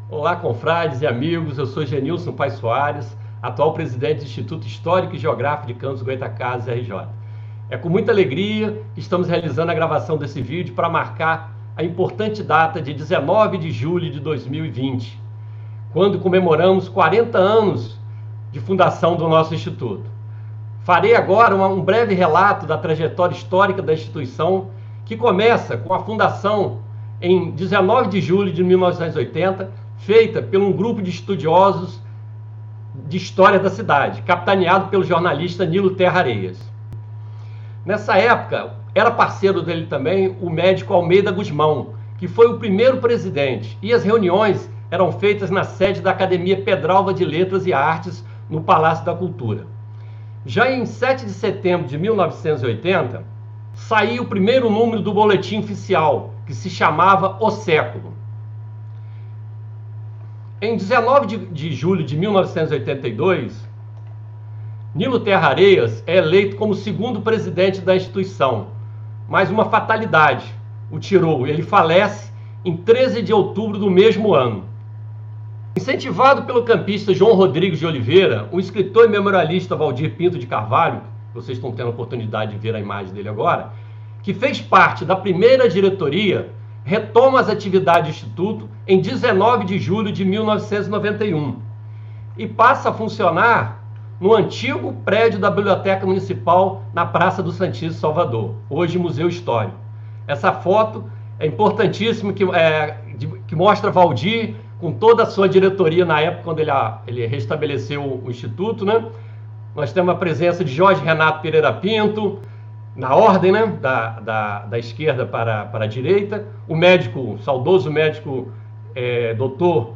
Olá, confrades e amigos, eu sou Genilson Paes Soares, atual presidente do Instituto Histórico e Geográfico de Campos do Goytacazes, RJ. É com muita alegria que estamos realizando a gravação desse vídeo para marcar a importante data de 19 de julho de 2020, quando comemoramos 40 anos de fundação do nosso Instituto. Farei agora um breve relato da trajetória histórica da instituição, que começa com a fundação em 19 de julho de 1980, feita por um grupo de estudiosos de história da cidade, capitaneado pelo jornalista Nilo Terra Areias. Nessa época, era parceiro dele também o médico Almeida Gusmão, que foi o primeiro presidente, e as reuniões eram feitas na sede da Academia Pedralva de Letras e Artes, no Palácio da Cultura. Já em 7 de setembro de 1980, saiu o primeiro número do Boletim Oficial, que se chamava O Século. Em 19 de julho de 1982, Nilo Terra Areias é eleito como segundo presidente da instituição, mas uma fatalidade o tirou. Ele falece em 13 de outubro do mesmo ano. Incentivado pelo campista João Rodrigues de Oliveira, o escritor e memorialista Valdir Pinto de Carvalho, vocês estão tendo a oportunidade de ver a imagem dele agora, que fez parte da primeira diretoria, retoma as atividades do Instituto em 19 de julho de 1991 e passa a funcionar no antigo prédio da Biblioteca Municipal na Praça do Santíssimo Salvador, hoje Museu Histórico. Essa foto é importantíssima, que mostra Valdir com toda a sua diretoria na época, quando ele restabeleceu o Instituto, né? Nós temos a presença de Jorge Renato Pereira Pinto, na ordem, né, da esquerda para a direita, o saudoso médico doutor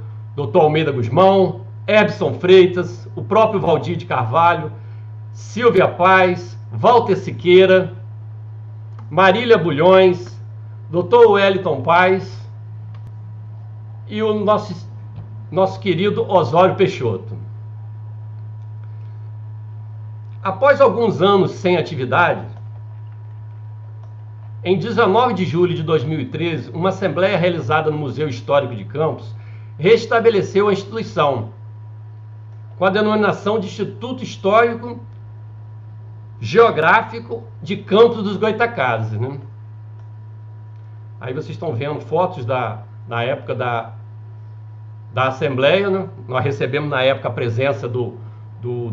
Almeida Gusmão, Ebson Freitas, o próprio Valdir de Carvalho, Silvia Paz, Walter Siqueira, Marília Bulhões, doutor Wellington Paz e o nosso querido Osório Peixoto. Após alguns anos sem atividade, em 19 de julho de 2013, uma assembleia realizada no Museu Histórico de Campos restabeleceu a instituição com a denominação de Instituto Histórico Geográfico de Campos dos Goytacazes, né? Aí vocês estão vendo fotos na época da assembleia, né? Nós recebemos na época a presença do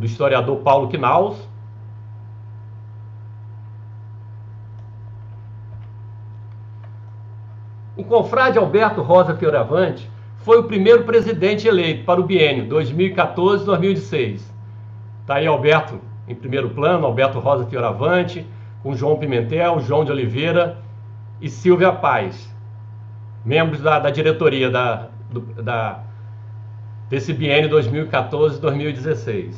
historiador Paulo Knaus. O confrade Alberto Rosa Fioravante foi o primeiro presidente eleito para o biênio 2014-2016. Está aí Alberto em primeiro plano, Alberto Rosa Fioravante, com João Pimentel, João de Oliveira e Silvia Paz, membros da diretoria desse biênio 2014-2016.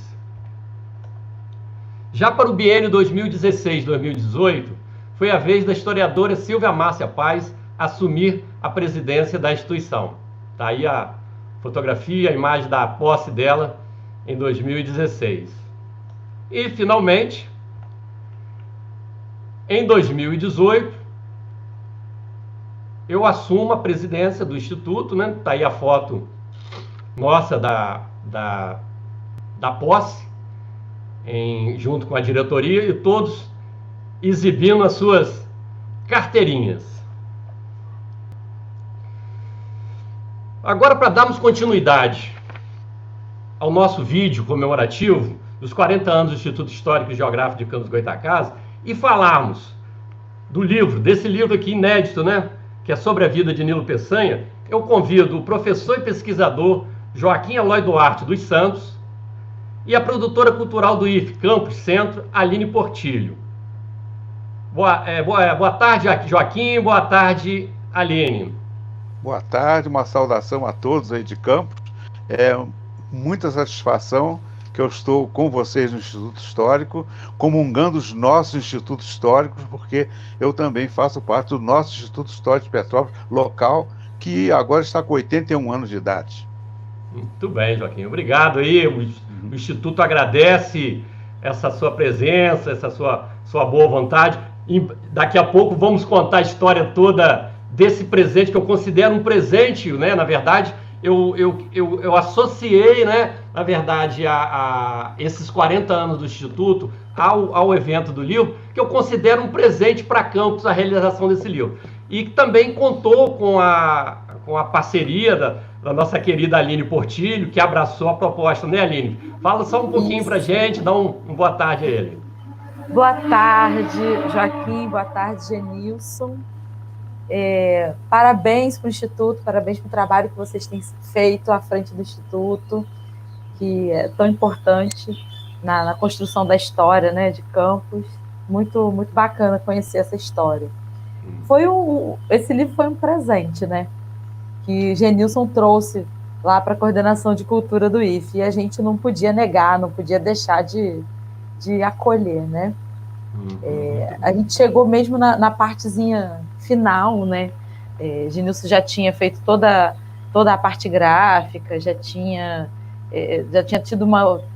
Já para o biênio 2016-2018, foi a vez da historiadora Silvia Márcia Paz assumir a presidência da instituição. Está aí a fotografia, a imagem da posse dela em 2016. E, finalmente, em 2018, eu assumo a presidência do Instituto, né? Está aí a foto nossa da posse, junto com a diretoria, e todos exibindo as suas carteirinhas. Agora, para darmos continuidade ao nosso vídeo comemorativo dos 40 anos do Instituto Histórico e Geográfico de Campos do Goytacazes e falarmos desse livro aqui inédito, né, que é sobre a vida de Nilo Peçanha, eu convido o professor e pesquisador Joaquim Eloy Duarte dos Santos e a produtora cultural do IFE Campos Centro, Aline Portilho. Boa tarde, Joaquim, boa tarde, Aline. Boa tarde, uma saudação a todos aí de Campos. É muita satisfação que eu estou com vocês no Instituto Histórico, comungando os nossos institutos históricos, porque eu também faço parte do nosso Instituto Histórico de Petrópolis, local, que agora está com 81 anos de idade. Muito bem, Joaquim. Obrigado aí. O Instituto agradece essa sua presença, essa sua boa vontade. E daqui a pouco vamos contar a história toda desse presente, que eu considero um presente, né, na verdade, eu associei, né, na verdade, a esses 40 anos do Instituto ao evento do livro, que eu considero um presente para Campos a realização desse livro. E também contou com a parceria da nossa querida Aline Portilho, que abraçou a proposta, né, Aline? Fala só um pouquinho para a gente, dá uma boa tarde a ele. Boa tarde, Joaquim, boa tarde, Genilson. Parabéns para o Instituto, parabéns pelo trabalho que vocês têm feito à frente do Instituto, que é tão importante na construção da história, né, de Campos. Muito, muito bacana conhecer essa história. Esse livro foi um presente, né, que Genilson trouxe lá para a coordenação de cultura do IFE, e a gente não podia negar, não podia deixar de acolher, né? A gente chegou mesmo na partezinha final, né? Genilson já tinha feito toda a parte gráfica, já tinha tido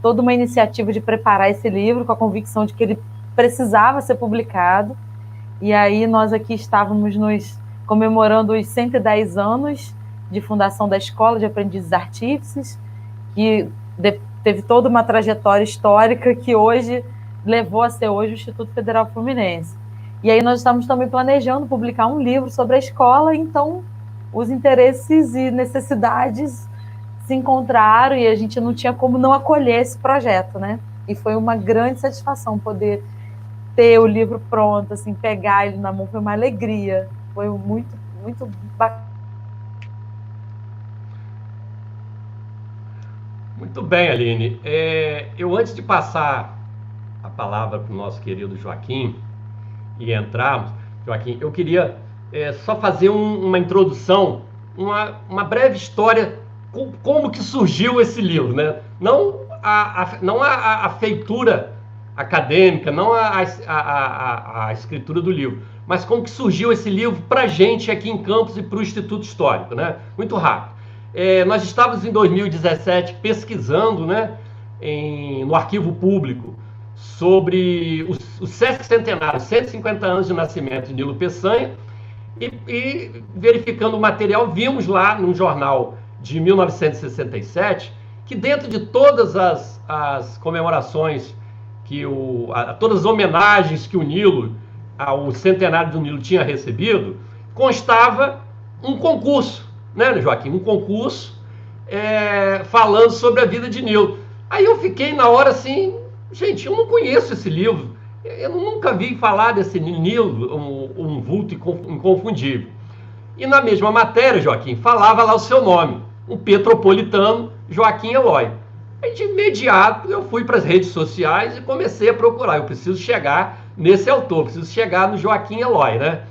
toda uma iniciativa de preparar esse livro com a convicção de que ele precisava ser publicado, e aí nós aqui estávamos comemorando os 110 anos de fundação da Escola de Aprendizes Artífices, que teve toda uma trajetória histórica que hoje levou a ser hoje o Instituto Federal Fluminense. E aí nós estamos também planejando publicar um livro sobre a escola, então os interesses e necessidades se encontraram e a gente não tinha como não acolher esse projeto, né? E foi uma grande satisfação poder ter o livro pronto, assim, pegar ele na mão, foi uma alegria, foi muito, muito bacana. Muito bem, Aline. Eu, antes de passar a palavra para o nosso querido Joaquim e entrarmos, Joaquim, eu queria só fazer uma introdução, uma breve história, como que surgiu esse livro, né? Não a feitura acadêmica, não a escritura do livro, mas como que surgiu esse livro para a gente aqui em Campos e para o Instituto Histórico, né? Muito rápido. Nós estávamos em 2017 pesquisando, né, no arquivo público sobre o sesquicentenário, 150 anos de nascimento de Nilo Peçanha, e verificando o material, vimos lá num jornal de 1967 que dentro de todas as comemorações, todas as homenagens que o Nilo, ao centenário do Nilo, tinha recebido, constava um concurso, né, Joaquim? Um concurso falando sobre a vida de Nilo. Aí eu fiquei na hora assim, gente, eu não conheço esse livro, eu nunca vi falar desse Nilo, um vulto inconfundível. E na mesma matéria, Joaquim, falava lá o seu nome, um petropolitano, Joaquim Eloy. Aí de imediato eu fui para as redes sociais e comecei a procurar, eu preciso chegar nesse autor, preciso chegar no Joaquim Eloy, né?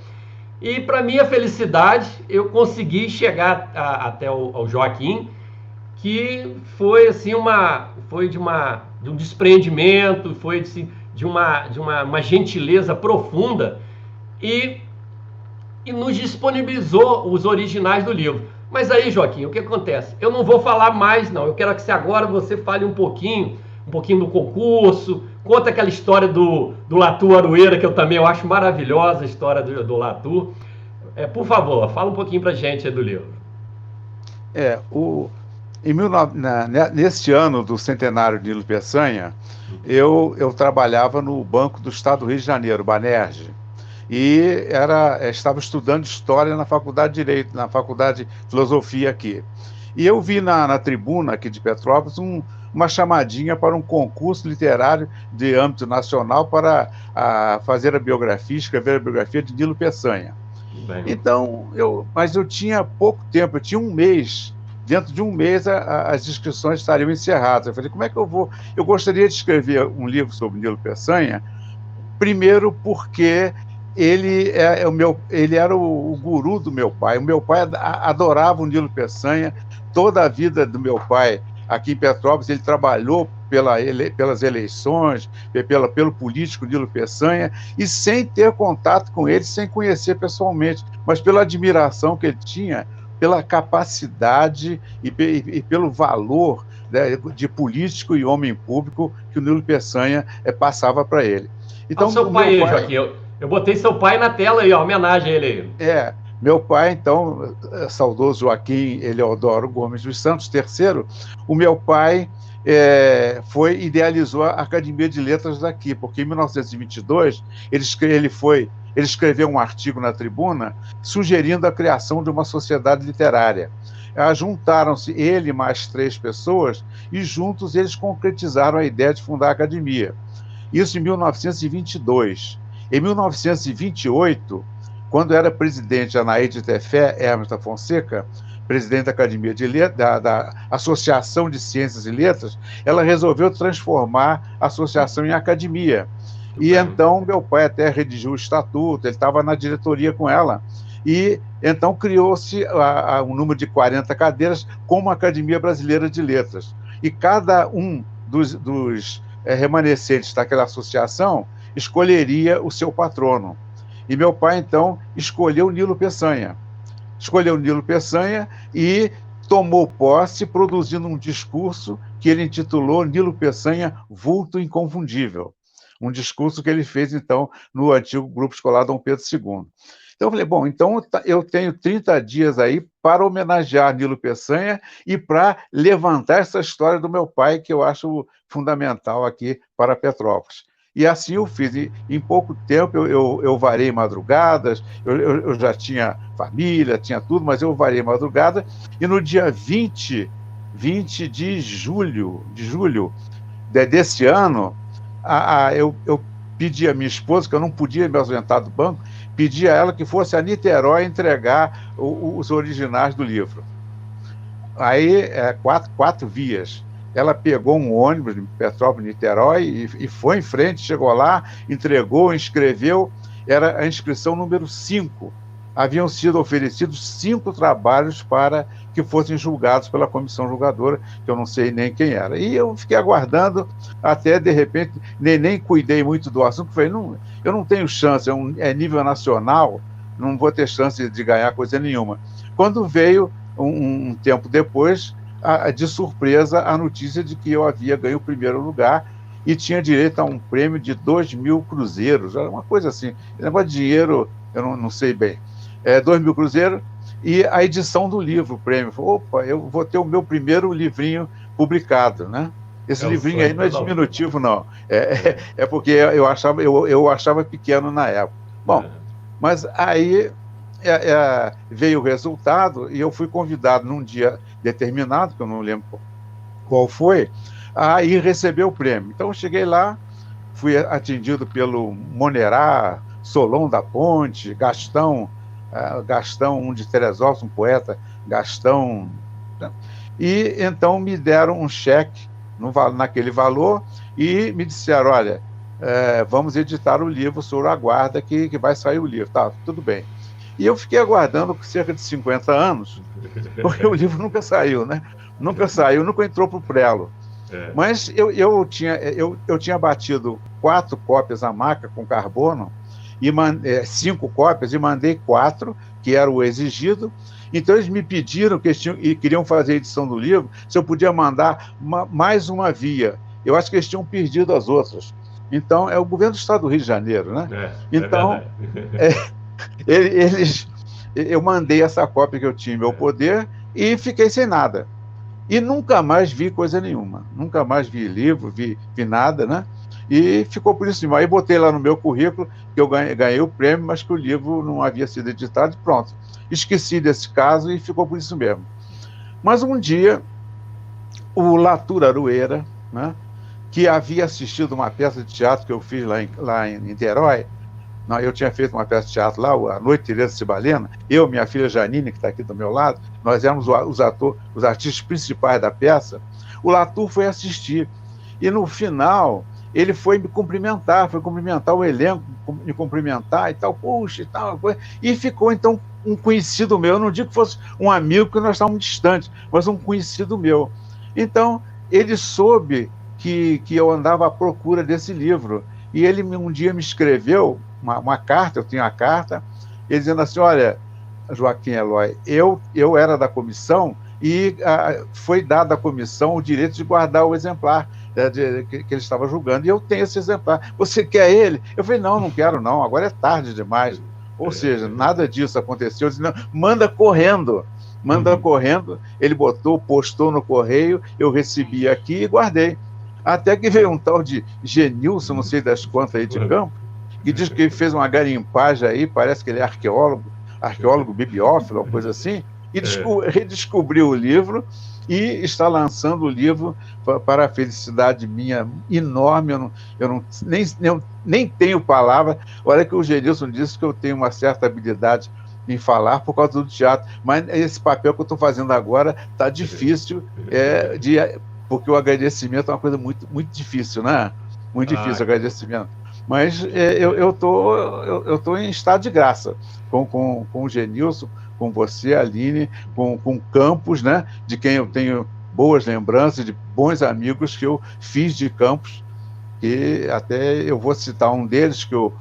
E para minha felicidade, eu consegui chegar até o Joaquim, que foi assim foi de um despreendimento, foi assim, de uma gentileza profunda e nos disponibilizou os originais do livro. Mas aí, Joaquim, o que acontece? Eu não vou falar mais, não. Eu quero que agora você fale um pouquinho do concurso, conta aquela história do Latu Aroeira, que eu também acho maravilhosa a história do Latu. Por favor, fala um pouquinho pra gente aí do livro. Neste ano do centenário de Nilo Peçanha, eu trabalhava no Banco do Estado do Rio de Janeiro, Banerj, e estava estudando História na Faculdade de Direito, na Faculdade de Filosofia aqui. E eu vi na tribuna aqui de Petrópolis uma chamadinha para um concurso literário de âmbito nacional para fazer escrever a biografia de Nilo Peçanha. Bem. Então, mas eu tinha pouco tempo, eu tinha um mês. Dentro de um mês as inscrições estariam encerradas. Eu falei, como é que eu vou? Eu gostaria de escrever um livro sobre Nilo Peçanha, primeiro porque ele era o guru do meu pai. O meu pai adorava o Nilo Peçanha. Toda a vida do meu pai aqui em Petrópolis, ele trabalhou pelas eleições, pelo político Nilo Peçanha, e sem ter contato com ele, sem conhecer pessoalmente, mas pela admiração que ele tinha, pela capacidade e pelo valor, né, de político e homem público que o Nilo Peçanha passava para ele. Então, seu pai, Joaquim, eu botei seu pai na tela aí, ó, homenagem a ele aí. Meu pai, então, saudoso Joaquim Eleodoro Gomes dos Santos III, o meu pai idealizou a Academia de Letras daqui, porque em 1922 ele escreveu um artigo na Tribuna sugerindo a criação de uma sociedade literária. Juntaram-se ele e mais 3 pessoas e juntos eles concretizaram a ideia de fundar a academia. Isso em 1922. Em 1928, quando era presidente Anaíde Tefé Hermes da Fonseca, presidente da Academia de Letras, da Associação de Ciências e Letras, ela resolveu transformar a associação em academia. E então meu pai até redigiu o estatuto, ele estava na diretoria com ela. E então criou-se um número de 40 cadeiras como Academia Brasileira de Letras. E cada um dos remanescentes daquela associação escolheria o seu patrono. E meu pai, então, escolheu Nilo Peçanha. Escolheu Nilo Peçanha e tomou posse, produzindo um discurso que ele intitulou Nilo Peçanha, Vulto Inconfundível. Um discurso que ele fez, então, no antigo Grupo Escolar Dom Pedro II. Então eu falei, bom, então eu tenho 30 dias aí para homenagear Nilo Peçanha e para levantar essa história do meu pai, que eu acho fundamental aqui para Petrópolis. E assim eu fiz. E, em pouco tempo eu varei madrugadas, eu já tinha família, tinha tudo, mas eu varei madrugada. E no dia 20 de julho desse ano, eu pedi a minha esposa, que eu não podia me ausentar do banco, pedi a ela que fosse a Niterói entregar os originais do livro. Aí, 4 vias. Ela pegou um ônibus de Petrópolis, Niterói, e foi em frente, chegou lá, entregou, inscreveu. Era a inscrição número 5. Haviam sido oferecidos 5 trabalhos para que fossem julgados pela comissão julgadora, que eu não sei nem quem era. E eu fiquei aguardando até, de repente, nem cuidei muito do assunto. Falei, eu não tenho chance, é nível nacional, não vou ter chance de ganhar coisa nenhuma. Quando veio, um tempo depois, de surpresa, a notícia de que eu havia ganho o primeiro lugar e tinha direito a um prêmio de 2.000 cruzeiros, era uma coisa assim, negócio de dinheiro, eu não sei bem, 2.000 cruzeiros, e a edição do livro, o prêmio. Opa, eu vou ter o meu primeiro livrinho publicado, né? Esse livrinho aí não é diminutivo, não. É porque eu achava pequeno na época. Bom, mas aí veio o resultado e eu fui convidado num dia determinado, que eu não lembro qual foi, a ir receber o prêmio. Então eu cheguei lá, fui atendido pelo Monerá, Solon da Ponte, Gastão, um de Teresópolis, um poeta, Gastão, e então me deram um cheque naquele valor e me disseram, olha, vamos editar o livro, o senhor aguarda que vai sair o livro. Tá, tudo bem. E eu fiquei aguardando por cerca de 50 anos, porque o livro nunca saiu, né? Nunca saiu, nunca entrou para o prelo. Mas eu tinha batido 4 cópias à máquina com carbono, 5 cópias, e mandei 4, que era o exigido. Então eles me pediram e queriam fazer a edição do livro, se eu podia mandar mais uma via. Eu acho que eles tinham perdido as outras. Então, é o governo do estado do Rio de Janeiro, né? Então, eu mandei essa cópia que eu tinha em meu poder e fiquei sem nada. E nunca mais vi coisa nenhuma. Nunca mais vi livro, vi nada, né? E ficou por isso mesmo. Aí botei lá no meu currículo que eu ganhei o prêmio, mas que o livro não havia sido editado e pronto. Esqueci desse caso e ficou por isso mesmo. Mas um dia, o Latur Arueira, né, que havia assistido uma peça de teatro que eu fiz lá em Niterói, eu tinha feito uma peça de teatro lá, A Noite Teresa Cibalena, eu, minha filha Janine, que está aqui do meu lado, nós éramos os artistas principais da peça. O Latur foi assistir. E no final, ele foi me cumprimentar o elenco, me cumprimentar e tal, puxa, e tal, e ficou, então, um conhecido meu, eu não digo que fosse um amigo, porque nós estávamos distantes, mas um conhecido meu. Então, ele soube que eu andava à procura desse livro, e ele um dia me escreveu uma carta, eu tinha a carta, ele dizendo assim, olha, Joaquim Eloy, eu era da comissão e foi dado à comissão o direito de guardar o exemplar que ele estava julgando, e eu tenho esse exemplar. Você quer ele? Eu falei, não quero não, agora é tarde demais. Ou seja, nada disso aconteceu. Eu disse, não, manda correndo. Manda correndo. Ele postou no correio, eu recebi aqui e guardei. Até que veio um tal de Genilson, não sei das quantas aí de campo, que diz que ele fez uma garimpagem aí, parece que ele é arqueólogo bibliófilo, uma coisa assim, e redescobriu o livro e está lançando o livro para a felicidade minha enorme. Eu nem tenho palavra. Olha que o Genilson disse que eu tenho uma certa habilidade em falar por causa do teatro, mas esse papel que eu estou fazendo agora está difícil, porque o agradecimento é uma coisa muito, muito difícil, né? Muito difícil o agradecimento. Mas eu tô em estado de graça com o Genilson, com você, Aline, com Campos, né? De quem eu tenho boas lembranças, de bons amigos que eu fiz de Campos, e até eu vou citar um deles que eu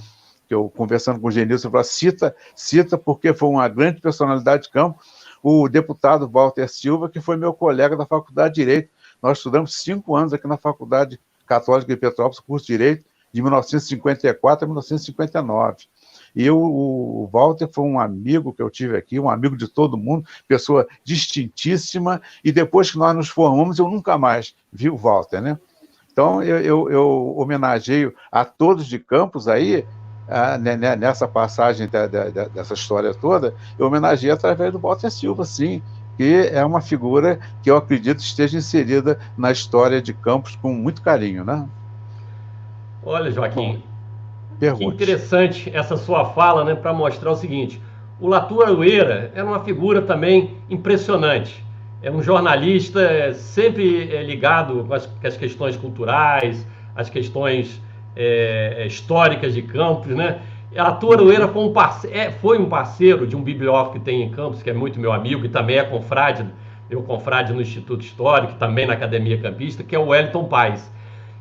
conversando com o Genilson, eu falei, cita porque foi uma grande personalidade de Campos, o deputado Walter Silva, que foi meu colega da Faculdade de Direito. Nós estudamos 5 anos aqui na Faculdade Católica de Petrópolis, curso de Direito, de 1954 a 1959. E o Walter foi um amigo que eu tive aqui, um amigo de todo mundo, pessoa distintíssima, e depois que nós nos formamos, eu nunca mais vi o Walter, né? Então, eu homenageio a todos de Campos aí, nessa passagem dessa história toda, eu homenageei através do Walter Silva, sim, que é uma figura que eu acredito esteja inserida na história de Campos com muito carinho, né? Olha, Joaquim, Pergunte. Que interessante essa sua fala, né, para mostrar o seguinte: o Latour Aroeira era uma figura também impressionante. É um jornalista sempre ligado com as questões culturais, as questões históricas de Campos, né? Latour Aroeira foi um parceiro de um bibliófilo que tem em Campos, que é muito meu amigo, e também é meu confrade no Instituto Histórico, também na Academia Campista, que é o Wellington Paes.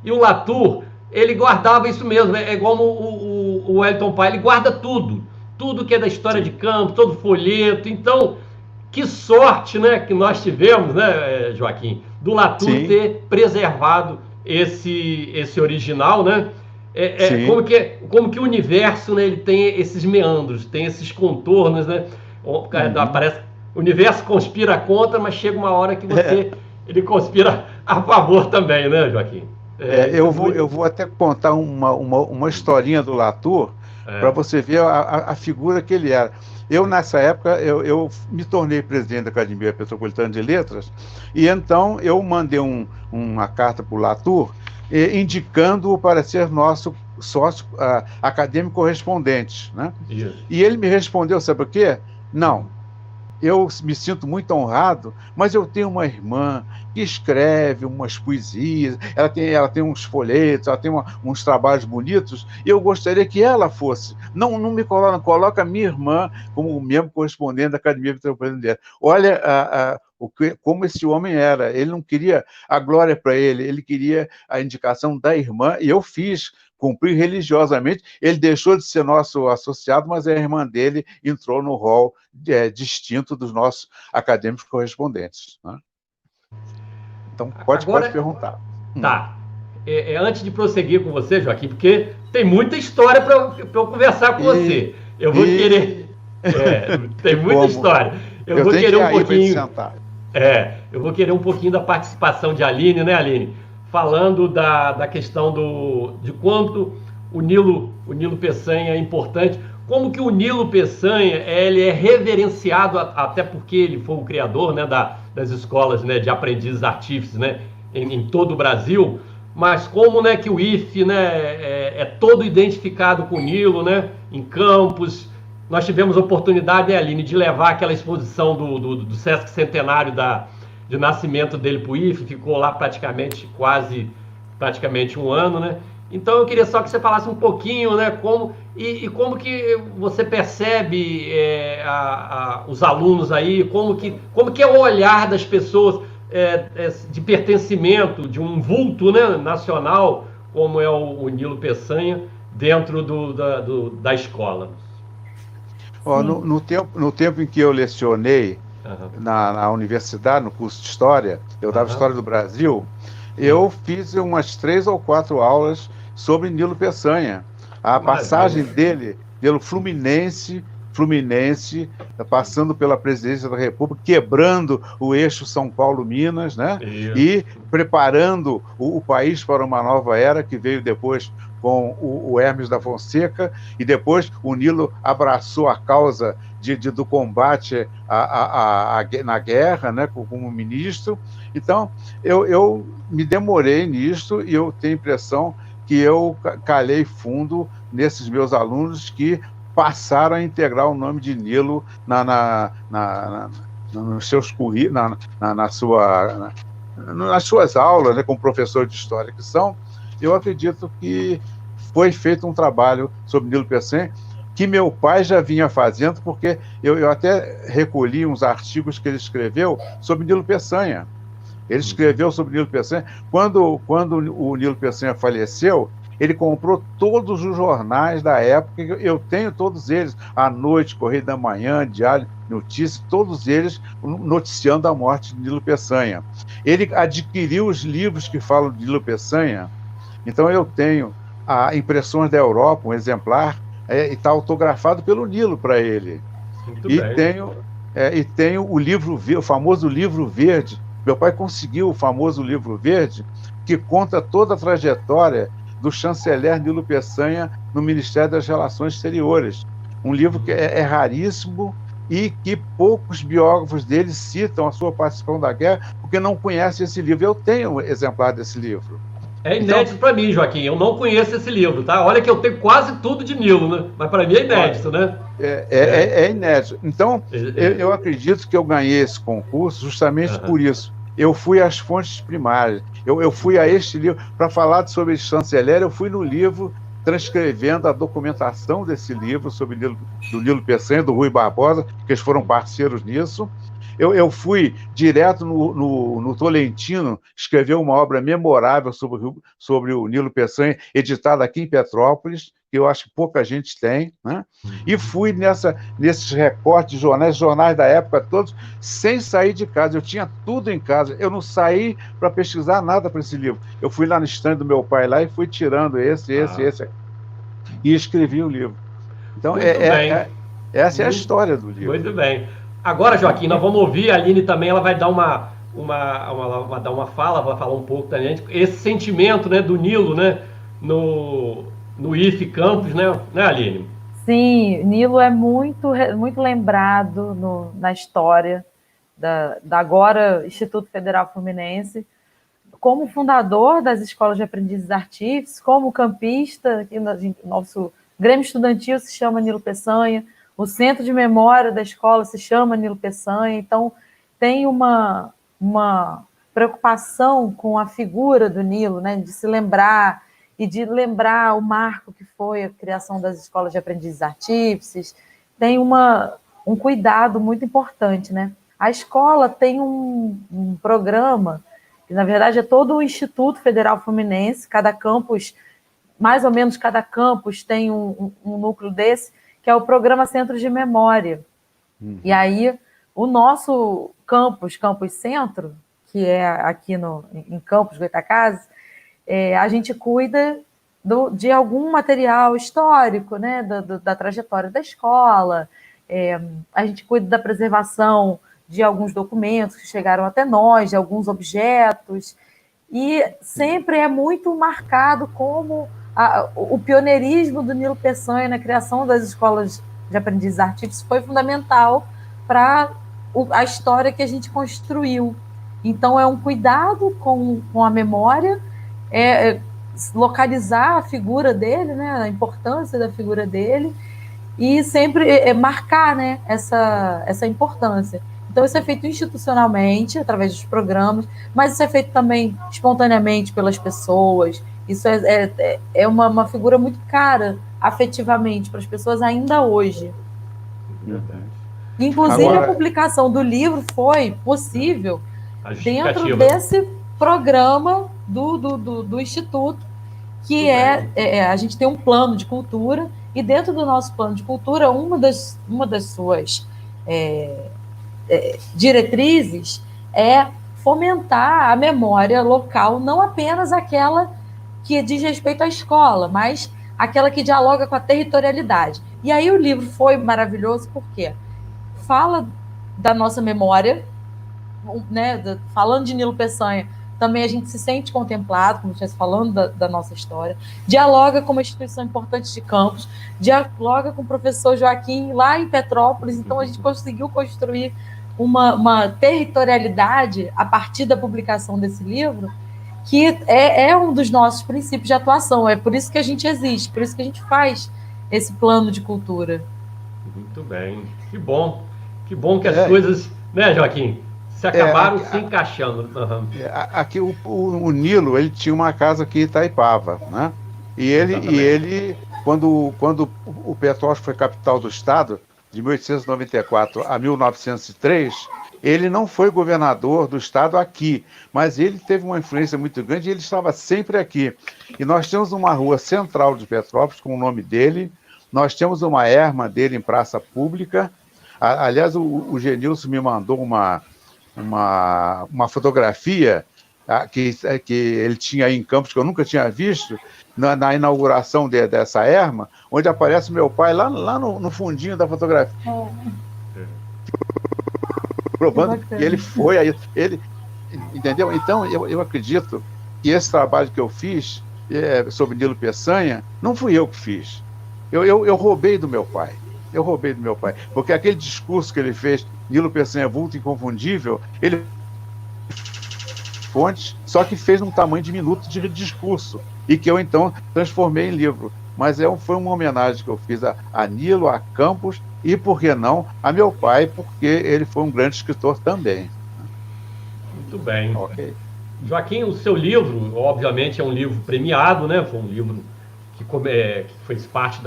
E o Latour, ele guardava isso mesmo, é igual o Wellington Paes, ele guarda tudo que é da história de Campos, todo folheto. Então, que sorte, né, que nós tivemos, né, Joaquim, do Latour ter preservado esse original, né? Como que o universo, né, ele tem esses meandros, tem esses contornos, né? Parece, o universo conspira contra, mas chega uma hora que ele conspira a favor também, né, Joaquim? Eu vou até contar uma historinha do Latour para você ver a figura que ele era. Eu, nessa época, eu me tornei presidente da Academia Petropolitana de Letras, e então eu mandei uma carta para o Latour, indicando-o para ser nosso sócio acadêmico correspondente, né? E ele me respondeu, sabe o quê? Não, eu me sinto muito honrado, mas eu tenho uma irmã que escreve umas poesias, ela tem uns folhetos, ela tem uns trabalhos bonitos, e eu gostaria que ela fosse. Não me coloca minha irmã como membro correspondente da Academia Petropolitana. Olha como esse homem era. Ele não queria a glória para ele, ele queria a indicação da irmã, e eu cumpri religiosamente. Ele deixou de ser nosso associado, mas a irmã dele entrou no rol distinto dos nossos acadêmicos correspondentes, né? Então, pode perguntar. Tá. Antes de prosseguir com você, Joaquim, porque tem muita história para eu conversar com você. Eu vou querer... tem muita história. Eu vou querer um pouquinho... eu vou querer um pouquinho da participação de Aline, né, Aline? Falando da questão de quanto o Nilo Peçanha é importante, como que o Nilo Peçanha ele é reverenciado, até porque ele foi o criador, né, das escolas, né, de aprendizes artífices, né, em todo o Brasil, mas como, né, que o IFE, né, é todo identificado com o Nilo, né, em Campos. Nós tivemos a oportunidade, né, Aline, de levar aquela exposição do Sesc Centenário de nascimento dele para o IFE, ficou lá praticamente um ano, né? Então eu queria só que você falasse um pouquinho, né, como que você percebe os alunos aí, como que é o olhar das pessoas de pertencimento, de um vulto, né, nacional, como é o Nilo Peçanha, dentro da escola. No tempo em que eu lecionei na universidade, no curso de História, eu dava História do Brasil, eu fiz umas 3 ou 4 aulas sobre Nilo Peçanha. A passagem dele pelo Fluminense, passando pela presidência da República, quebrando o eixo São Paulo-Minas, né? E preparando o país para uma nova era, que veio depois com o Hermes da Fonseca, e depois o Nilo abraçou a causa do combate na guerra, né, como ministro. Então, eu me demorei nisso, e eu tenho a impressão que eu calei fundo nesses meus alunos que passaram a integrar o nome de Nilo nos seus nas suas aulas, né, como professor de história que são. Eu acredito que foi feito um trabalho sobre Nilo Peçanha, que meu pai já vinha fazendo, porque eu até recolhi uns artigos que ele escreveu sobre Nilo Peçanha. Ele escreveu sobre Nilo Peçanha. Quando o Nilo Peçanha faleceu, ele comprou todos os jornais da época, eu tenho todos eles, à noite, Correio da Manhã, Diário Notícias, todos eles noticiando a morte de Nilo Peçanha. Ele adquiriu os livros que falam de Nilo Peçanha, então eu tenho impressões da Europa, um exemplar, e está autografado pelo Nilo para ele. Muito bem. Tenho o famoso livro verde. Meu pai conseguiu o famoso livro verde, que conta toda a trajetória do chanceler Nilo Peçanha no Ministério das Relações Exteriores. Um livro que é raríssimo e que poucos biógrafos dele citam a sua participação da guerra, porque não conhecem esse livro. Eu tenho um exemplar desse livro. É inédito para mim, Joaquim. Eu não conheço esse livro, tá? Olha que eu tenho quase tudo de Nilo, né? Mas para mim é inédito, né? É inédito. Então, eu acredito que eu ganhei esse concurso justamente por isso. Eu fui às fontes primárias. Eu fui a este livro. Para falar sobre esse chanceler, eu fui no livro transcrevendo a documentação desse livro sobre do Nilo Peçanha, do Rui Barbosa, que eles foram parceiros nisso. Eu fui direto no Tolentino escrever uma obra memorável sobre o Nilo Peçanha, editada aqui em Petrópolis, que eu acho que pouca gente tem, né? E fui nesses recortes de jornais da época todos, sem sair de casa. Eu tinha tudo em casa. Eu não saí para pesquisar nada para esse livro. Eu fui lá no estande do meu pai lá e fui tirando esse, e escrevi o livro. Então, essa é a história do livro. Muito bem. Agora, Joaquim, nós vamos ouvir, a Aline também, ela vai dar uma fala, vai falar um pouco também, esse sentimento, né, do Nilo, né, no IFE Campus, né, Aline? Sim, Nilo é muito lembrado na história da agora Instituto Federal Fluminense, como fundador das escolas de aprendizes artífices, como campista, nosso Grêmio Estudantil se chama Nilo Peçanha, o centro de memória da escola se chama Nilo Peçanha, então tem uma preocupação com a figura do Nilo, né, de se lembrar e de lembrar o marco que foi a criação das escolas de aprendizes artífices, tem um cuidado muito importante, né? A escola tem um programa, que na verdade é todo o Instituto Federal Fluminense, cada campus, mais ou menos cada campus tem um núcleo desse, que é o programa Centro de Memória. E aí, o nosso Campus Centro, que é aqui em Campos, Goytacazes, a gente cuida de algum material histórico, né, da trajetória da escola, a gente cuida da preservação de alguns documentos que chegaram até nós, de alguns objetos, e sempre é muito marcado como o pioneirismo do Nilo Peçanha na criação das escolas de aprendizes artífices foi fundamental para a história que a gente construiu. Então, é um cuidado com a memória, localizar a figura dele, né, a importância da figura dele, e sempre marcar, né, essa importância. Então, isso é feito institucionalmente, através dos programas, mas isso é feito também espontaneamente pelas pessoas. Isso é uma figura muito cara, afetivamente, para as pessoas ainda hoje. Verdade. Inclusive, a publicação do livro foi possível dentro desse programa do Instituto, que a gente tem um plano de cultura, e dentro do nosso plano de cultura, uma das suas diretrizes é fomentar a memória local, não apenas aquela que diz respeito à escola, mas aquela que dialoga com a territorialidade. E aí o livro foi maravilhoso porque fala da nossa memória, né, falando de Nilo Peçanha, também a gente se sente contemplado, como estivesse falando da nossa história, dialoga com uma instituição importante de Campos, dialoga com o professor Joaquim lá em Petrópolis, então a gente conseguiu construir uma territorialidade a partir da publicação desse livro, que é um dos nossos princípios de atuação, é por isso que a gente existe, por isso que a gente faz esse plano de cultura. Muito bem, que bom que as coisas, né, Joaquim, se acabaram se encaixando. Uhum. Aqui o Nilo, ele tinha uma casa aqui em Itaipava, né? E ele quando o Petrópolis foi capital do estado, de 1894 a 1903, ele não foi governador do estado aqui, mas ele teve uma influência muito grande e ele estava sempre aqui. E nós temos uma rua central de Petrópolis com o nome dele, nós temos uma erma dele em praça pública. Aliás, o Genilson me mandou uma fotografia que ele tinha aí em Campos, que eu nunca tinha visto, na inauguração dessa erma, onde aparece meu pai lá no fundinho da fotografia. Provando que ele foi aí. Entendeu? Então, eu acredito que esse trabalho que eu fiz sobre Nilo Peçanha, não fui eu que fiz. Eu roubei do meu pai. Porque aquele discurso que ele fez, Nilo Peçanha vulto inconfundível, ele fontes, só que fez um tamanho diminuto de discurso, e que eu então transformei em livro. Mas foi uma homenagem que eu fiz a Nilo, a Campos, e por que não, a meu pai, porque ele foi um grande escritor também. Muito bem. Okay. Joaquim, o seu livro, obviamente, é um livro premiado, né? Foi um livro que fez parte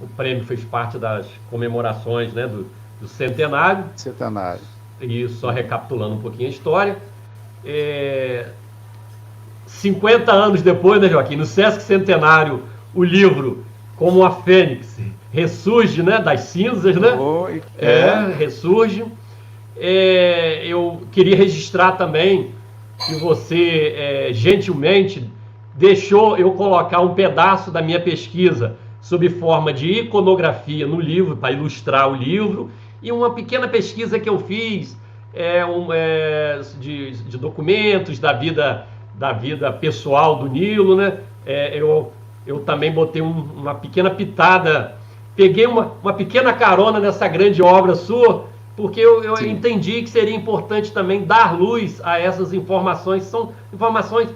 o prêmio fez parte das comemorações, né, do centenário. Centenário. E só recapitulando um pouquinho a história. 50 anos depois, né, Joaquim, no Sesc Centenário, o livro, como a Fênix, ressurge, né, das cinzas, né? Ressurge. Eu queria registrar também que você, gentilmente, deixou eu colocar um pedaço da minha pesquisa sob forma de iconografia no livro, para ilustrar o livro, e uma pequena pesquisa que eu fiz de documentos da vida pessoal do Nilo, né? Eu também botei uma pequena pitada, peguei uma pequena carona nessa grande obra sua, porque eu entendi que seria importante também dar luz a essas informações. São informações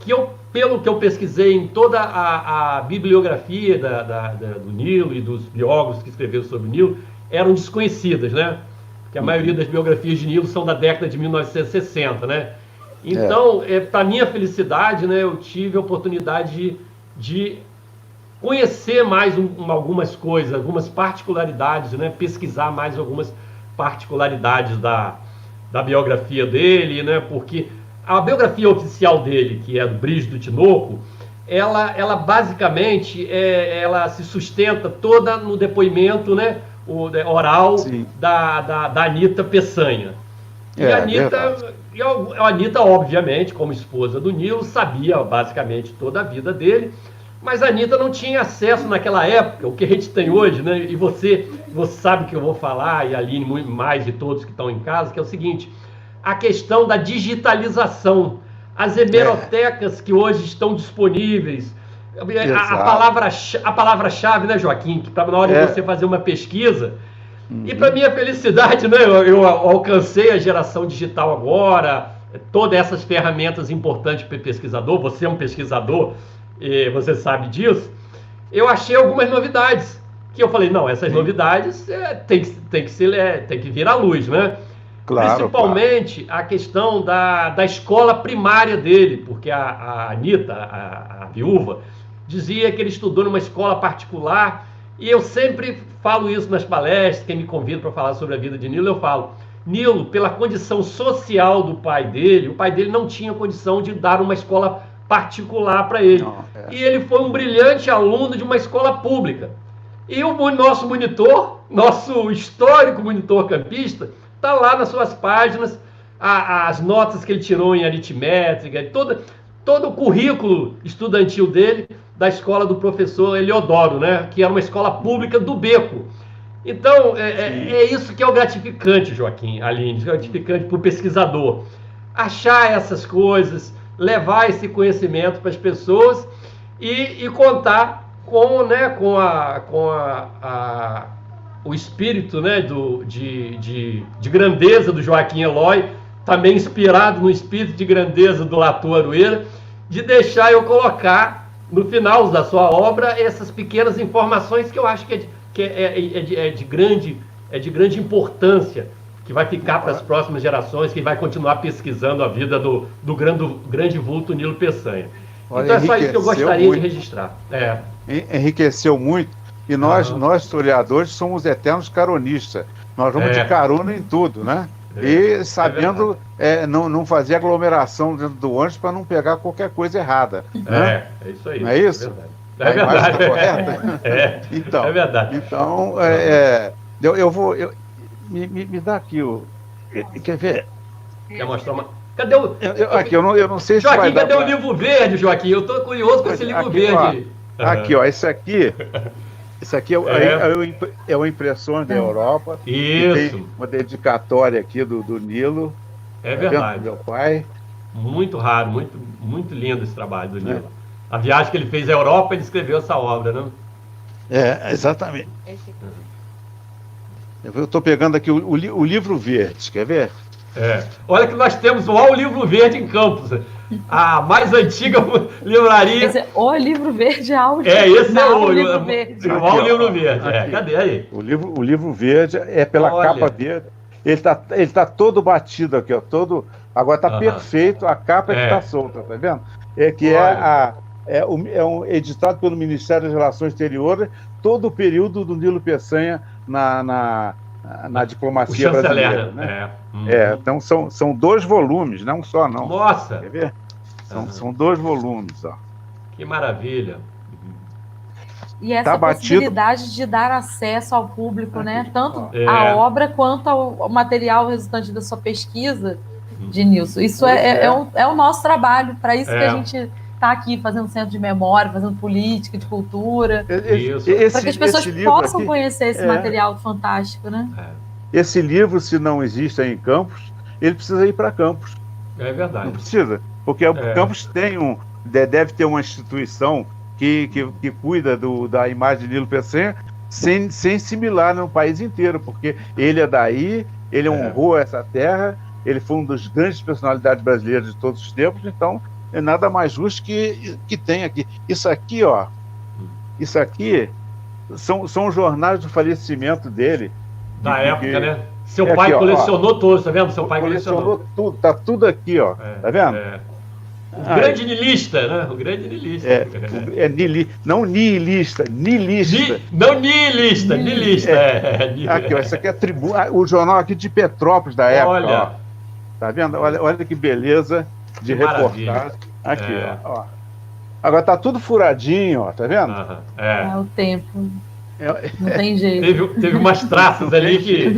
que pelo que eu pesquisei em toda a bibliografia do Nilo e dos biógrafos que escreveram sobre o Nilo, eram desconhecidas, né? Porque a maioria das biografias de Nilo são da década de 1960, né? Então, para minha felicidade, né, eu tive a oportunidade de conhecer mais algumas coisas, algumas particularidades, né? Pesquisar mais algumas particularidades da biografia dele, né? Porque a biografia oficial dele, que é do Brígido Tinoco, ela basicamente ela se sustenta toda no depoimento, né, oral da Anita Peçanha. E a Anita, obviamente, como esposa do Nilo, sabia basicamente toda a vida dele, mas a Anita não tinha acesso naquela época, o que a gente tem hoje, né? E você sabe que eu vou falar, e a Aline mais de todos que estão em casa, que é o seguinte: a questão da digitalização, as hemerotecas que hoje estão disponíveis, a palavra-chave, né, Joaquim, que na hora de você fazer uma pesquisa, e para minha felicidade, né, eu alcancei a geração digital agora, todas essas ferramentas importantes para o pesquisador, você é um pesquisador, você sabe disso, eu achei algumas novidades, que eu falei, não, essas novidades tem que vir à luz, né? Claro, principalmente a questão da escola primária dele, porque a Anita, a viúva, dizia que ele estudou numa escola particular, e eu sempre falo isso nas palestras, quem me convida para falar sobre a vida de Nilo, eu falo, Nilo, pela condição social do pai dele, o pai dele não tinha condição de dar uma escola particular para ele. E ele foi um brilhante aluno de uma escola pública. E o nosso monitor, nosso histórico monitor campista, está lá nas suas páginas, as notas que ele tirou em aritmética, todo o currículo estudantil dele, da escola do professor Eliodoro, né? Que era uma escola pública do Beco. Então, é isso que é o gratificante, Joaquim, Aline, gratificante para o pesquisador. Achar essas coisas, levar esse conhecimento para as pessoas e contar com, né, o espírito, né, de grandeza do Joaquim Eloy, também inspirado no espírito de grandeza do Latour Arueira, de deixar eu colocar no final da sua obra essas pequenas informações que eu acho que é de grande importância, que vai ficar para as próximas gerações, que vai continuar pesquisando a vida do grande vulto Nilo Peçanha. Olha, então é só isso que eu gostaria muito de registrar. Enriqueceu muito, e nós historiadores somos eternos caronistas, nós vamos de carona em tudo, né? E sabendo não fazer aglomeração dentro do ônibus para não pegar qualquer coisa errada. Né? É isso aí. Não é isso? É verdade. Está correta? Então, é verdade. Então, eu vou... Me dá aqui o... Quer ver? Quer mostrar uma... Cadê o... Aqui, eu não sei se Joaquim, vai dar... cadê o livro verde, Joaquim? Eu estou curioso com esse livro verde. Ó, aqui, ó, esse aqui é uma impressão da Europa. Isso. Tem uma dedicatória aqui do Nilo. É verdade. Do meu pai. Muito raro, muito lindo esse trabalho do Nilo. A viagem que ele fez à Europa, ele escreveu essa obra, né? Exatamente. Eu estou pegando aqui o livro verde, quer ver? Olha que nós temos o livro verde em Campos. A mais antiga livraria. Esse é o livro verde áudio. Esse é o livro verde. O livro verde. Cadê aí? O livro verde é pela capa verde. Ele tá todo batido aqui, ó. Agora está perfeito, a capa que está solta, tá vendo? É um editado pelo Ministério das Relações Exteriores, todo o período do Nilo Peçanha na diplomacia brasileira. Né? Então são 2 volumes, não um só, não. Nossa! Quer ver? São 2 volumes, ó. Que maravilha! E essa possibilidade de dar acesso ao público, né? Tanto à obra quanto ao material resultante da sua pesquisa, de Nilson. Isso é o nosso trabalho, para isso que a gente está aqui fazendo centro de memória, fazendo política, de cultura, para que as pessoas possam conhecer esse material fantástico, né? Esse livro, se não existe aí em Campos, ele precisa ir para Campos. É verdade. Não precisa, porque Campos deve ter uma instituição que cuida da imagem de Nilo Peçanha sem similar no país inteiro, porque ele é daí, ele honrou essa terra, ele foi uma das grandes personalidades brasileiras de todos os tempos, então é nada mais justo que tem aqui. Isso aqui, ó, são jornais do falecimento dele. Da época, né? Seu pai colecionou todos, tá vendo? Seu pai colecionou tudo, tá tudo aqui, ó. Tá vendo? O grande nilista, né? O grande nilista. Não nihilista, nilista. Não nihilista, nilista. Aqui, ó, isso aqui é o jornal aqui de Petrópolis da época. Olha. Ó. Tá vendo? Olha que beleza de reportagem. Aqui, ó. Agora tá tudo furadinho, ó. Tá vendo? É o tempo. Não tem jeito. Teve umas traças ali que...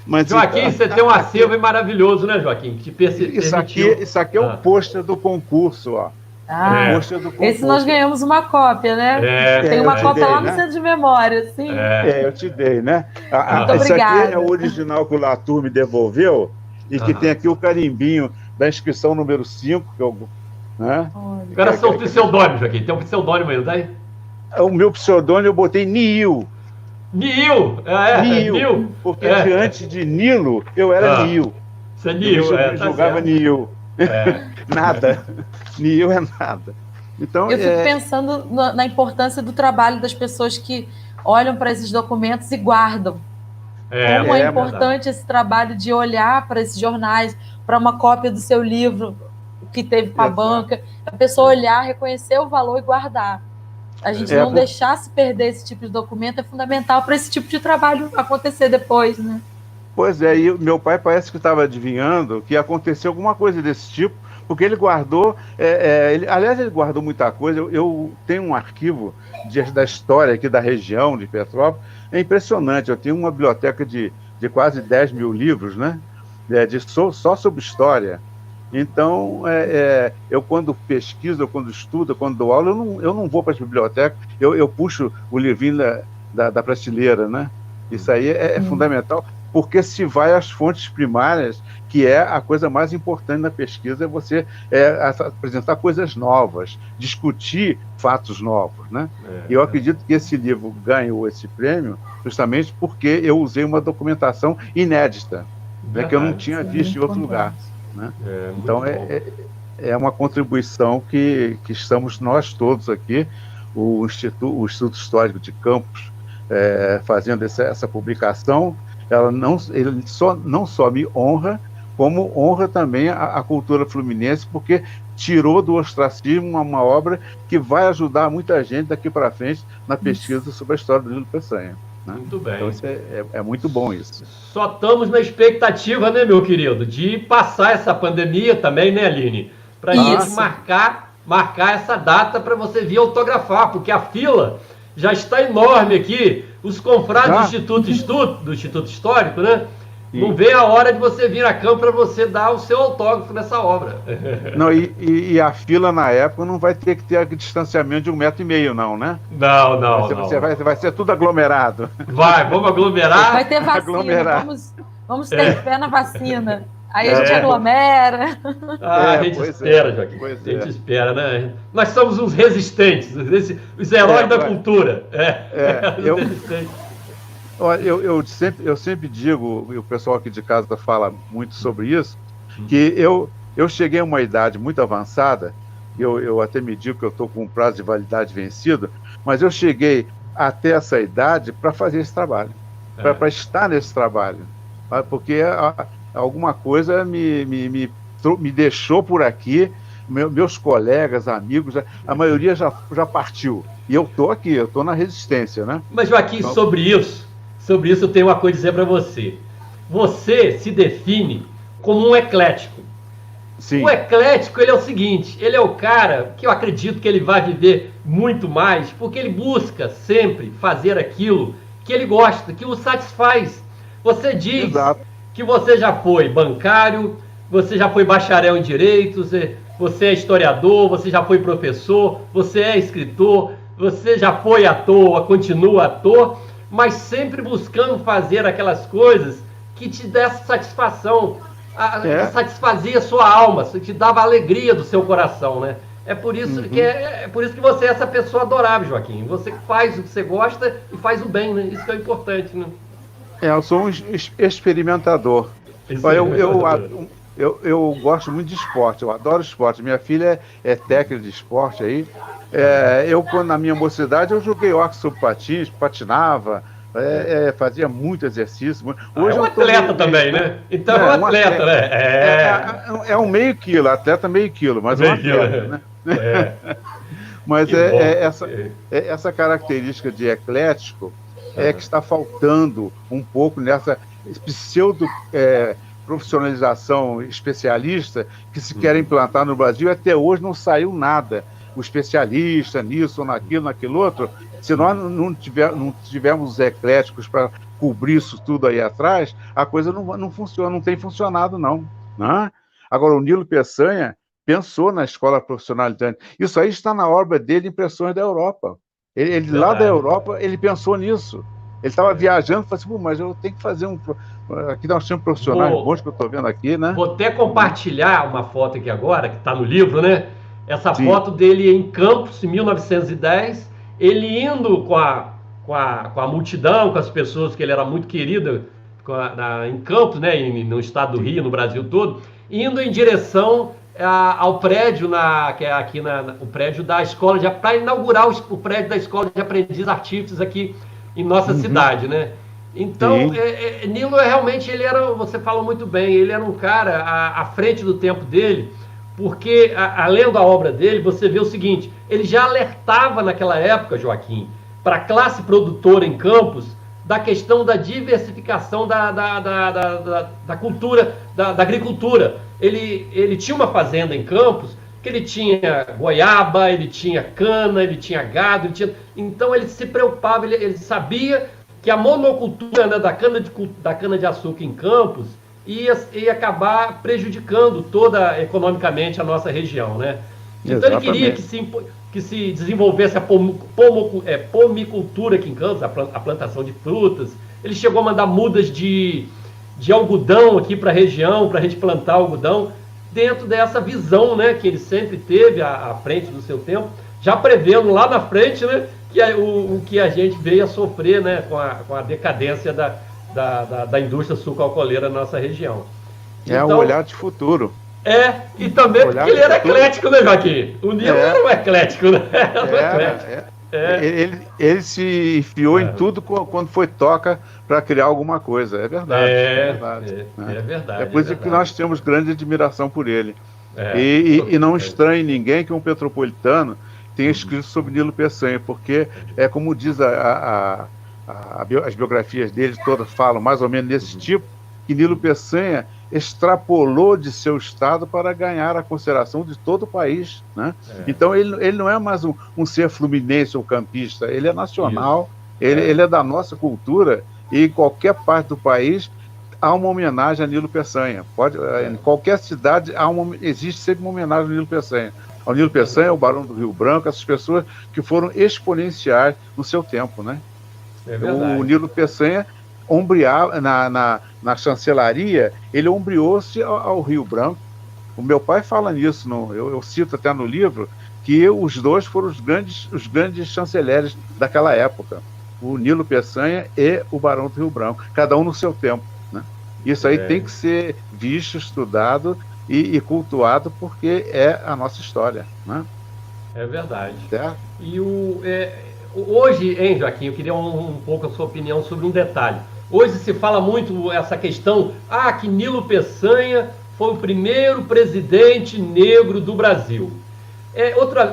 Mas, Joaquim, você tem um acervo maravilhoso, né, Joaquim? Isso aqui é o pôster do concurso, ó. Pôster do concurso. Esse nós ganhamos uma cópia, né? Tem uma cópia lá no Centro de Memória, sim. Eu te dei, né? Muito esse obrigada. Aqui é o original que o Latour me devolveu e que tem aqui o carimbinho da inscrição número 5, que eu... Né? Agora são pseudônimos, Joaquim. Tem um pseudônimo aí, não tem? O meu pseudônimo eu botei Nil. Nil! Nil. Porque antes de Nilo, eu era Nil. Você é Nil, eu jogava Nil. Nada. Nil é nada. Então, eu fico pensando na importância do trabalho das pessoas que olham para esses documentos e guardam. Como é importante esse trabalho de olhar para esses jornais, para uma cópia do seu livro que teve com a banca, a pessoa olhar, reconhecer o valor e guardar. A gente não deixar se perder esse tipo de documento é fundamental para esse tipo de trabalho acontecer depois, né? Pois é, e meu pai parece que estava adivinhando que ia acontecer alguma coisa desse tipo, porque ele guardou, aliás, ele guardou muita coisa. Eu tenho um arquivo da história aqui da região de Petrópolis, é impressionante. Eu tenho uma biblioteca de quase 10 mil livros, né? Só sobre história. Então, eu quando pesquiso, eu quando estudo, eu quando dou aula, eu não vou para as bibliotecas, eu puxo o livrinho da prateleira, né? Isso aí é fundamental, porque se vai às fontes primárias, que é a coisa mais importante na pesquisa, é você apresentar coisas novas, discutir fatos novos, né? E eu acredito que esse livro ganhou esse prêmio justamente porque eu usei uma documentação inédita, né, que eu não tinha visto em outro lugar. Né? Então, é uma contribuição que estamos nós todos aqui, o Instituto Histórico de Campos, fazendo essa publicação. Ele não só me honra, como honra também a cultura fluminense, porque tirou do ostracismo uma obra que vai ajudar muita gente daqui para frente na pesquisa sobre a história do Nilo Peçanha. Né? Muito bem. Então, isso é muito bom isso. Só estamos na expectativa, né, meu querido, de passar essa pandemia também, né, Aline? Para a gente marcar essa data para você vir autografar, porque a fila já está enorme aqui. Os confrades do Instituto Histórico, né? Sim. Não vê a hora de você vir a campo para você dar o seu autógrafo nessa obra. Não, e a fila na época não vai ter que ter aquele distanciamento de 1,5 metro, não, né? Não. Vai ser tudo aglomerado. Vamos aglomerar. Vai ter vacina, vamos ter fé na vacina. Aí a gente aglomera. A gente espera, Joaquim. A gente espera, né? Nós somos uns resistentes, os heróis da cultura. Os resistentes. Olha, eu sempre digo, e o pessoal aqui de casa fala muito sobre isso, que eu cheguei a uma idade muito avançada, eu até me digo que eu estou com um prazo de validade vencido, mas eu cheguei até essa idade para fazer esse trabalho, para estar nesse trabalho, porque alguma coisa me deixou por aqui, meus colegas, amigos, a maioria já partiu, e eu estou aqui, eu estou na resistência, né? Mas, Joaquim, então, sobre isso eu tenho uma coisa a dizer para você. Você se define como um eclético. Sim. O eclético, ele é o seguinte, ele é o cara que eu acredito que ele vai viver muito mais, porque ele busca sempre fazer aquilo que ele gosta, que o satisfaz. Você diz que você já foi bancário, você já foi bacharel em direito, você é historiador, você já foi professor, você é escritor, você já foi ator, continua ator, mas sempre buscando fazer aquelas coisas que te dessem satisfação, que satisfazia a sua alma, que te dava alegria do seu coração, né? É por isso que você é essa pessoa adorável, Joaquim. Você faz o que você gosta e faz o bem, né? Isso que é importante, né? Eu sou um experimentador. Eu gosto muito de esporte, eu adoro esporte. Minha filha é técnica de esporte aí. Quando na minha mocidade, eu joguei hóquei sobre patins, patinava, fazia muito exercício. Hoje é um atleta também, né? Então é um atleta, né? É um meio quilo, atleta meio quilo, mas é um atleta, né? Mas essa característica de eclético que está faltando um pouco nessa pseudo profissionalização especialista que se quer implantar no Brasil. Até hoje não saiu nada. O especialista nisso ou naquilo outro, se nós não tivermos os ecléticos para cobrir isso tudo aí atrás, a coisa não funciona, não tem funcionado, não. Né? Agora, o Nilo Peçanha pensou na escola profissionalizante. Isso aí está na obra dele, Impressões da Europa. Ele lá da Europa, ele pensou nisso. Ele estava viajando e falou assim, mas eu tenho que fazer aqui nós temos profissionais bons que eu estou vendo aqui, né? Vou até compartilhar uma foto aqui agora, que está no livro, né? Essa foto dele em Campos, em 1910, ele indo com a multidão, com as pessoas, que ele era muito querido em Campos, né? No estado do Rio, no Brasil todo, indo em direção ao prédio, que é aqui o prédio da escola, para inaugurar o prédio da Escola de Aprendiz Artífices aqui em nossa cidade, né? Então, Nilo realmente, você falou muito bem, ele era um cara à frente do tempo dele, porque, além da obra dele, você vê o seguinte, ele já alertava naquela época, Joaquim, para a classe produtora em Campos, da questão da diversificação da cultura, da agricultura. Ele tinha uma fazenda em Campos, que ele tinha goiaba, ele tinha cana, ele tinha gado, então ele se preocupava, ele sabia que a monocultura, né, da cana de açúcar em Campos ia acabar prejudicando toda economicamente a nossa região, né? Então ele queria que se desenvolvesse a pomicultura aqui em Campos, a plantação de frutas. Ele chegou a mandar mudas de algodão aqui para a região, para a gente plantar algodão, dentro dessa visão, né, que ele sempre teve à frente do seu tempo, já prevendo lá na frente, né, o que a gente veio a sofrer, né, com a decadência da indústria sucroalcooleira na nossa região. Então, um olhar de futuro. E também porque ele era eclético, né, Joaquim? O Nilo era um eclético, né? Ele se enfiou em tudo quando foi toca para criar alguma coisa. É verdade. É verdade. É por isso que nós temos grande admiração por ele. E não estranhe ninguém que um petropolitano tenha escrito sobre Nilo Peçanha, porque como diz as biografias dele, todas falam mais ou menos desse tipo, que Nilo Peçanha extrapolou de seu estado para ganhar a consideração de todo o país, né? Então ele não é mais um ser fluminense ou campista, ele é nacional, ele é da nossa cultura, e em qualquer parte do país há uma homenagem a Nilo Peçanha. Em qualquer cidade existe sempre uma homenagem a Nilo Peçanha. Ao Nilo Peçanha, ao Barão do Rio Branco, essas pessoas que foram exponenciais no seu tempo, né? O Nilo Peçanha ombreava na chancelaria, ele ombreou-se ao Rio Branco. O meu pai fala nisso, eu cito até no livro, que os dois foram os grandes chanceleres daquela época, o Nilo Peçanha e o Barão do Rio Branco, cada um no seu tempo, né? Isso aí tem que ser visto, estudado e cultuado, porque é a nossa história, né? É verdade. Certo? E hoje, hein, Joaquim, eu queria um pouco a sua opinião sobre um detalhe. Hoje se fala muito essa questão, que Nilo Peçanha foi o primeiro presidente negro do Brasil.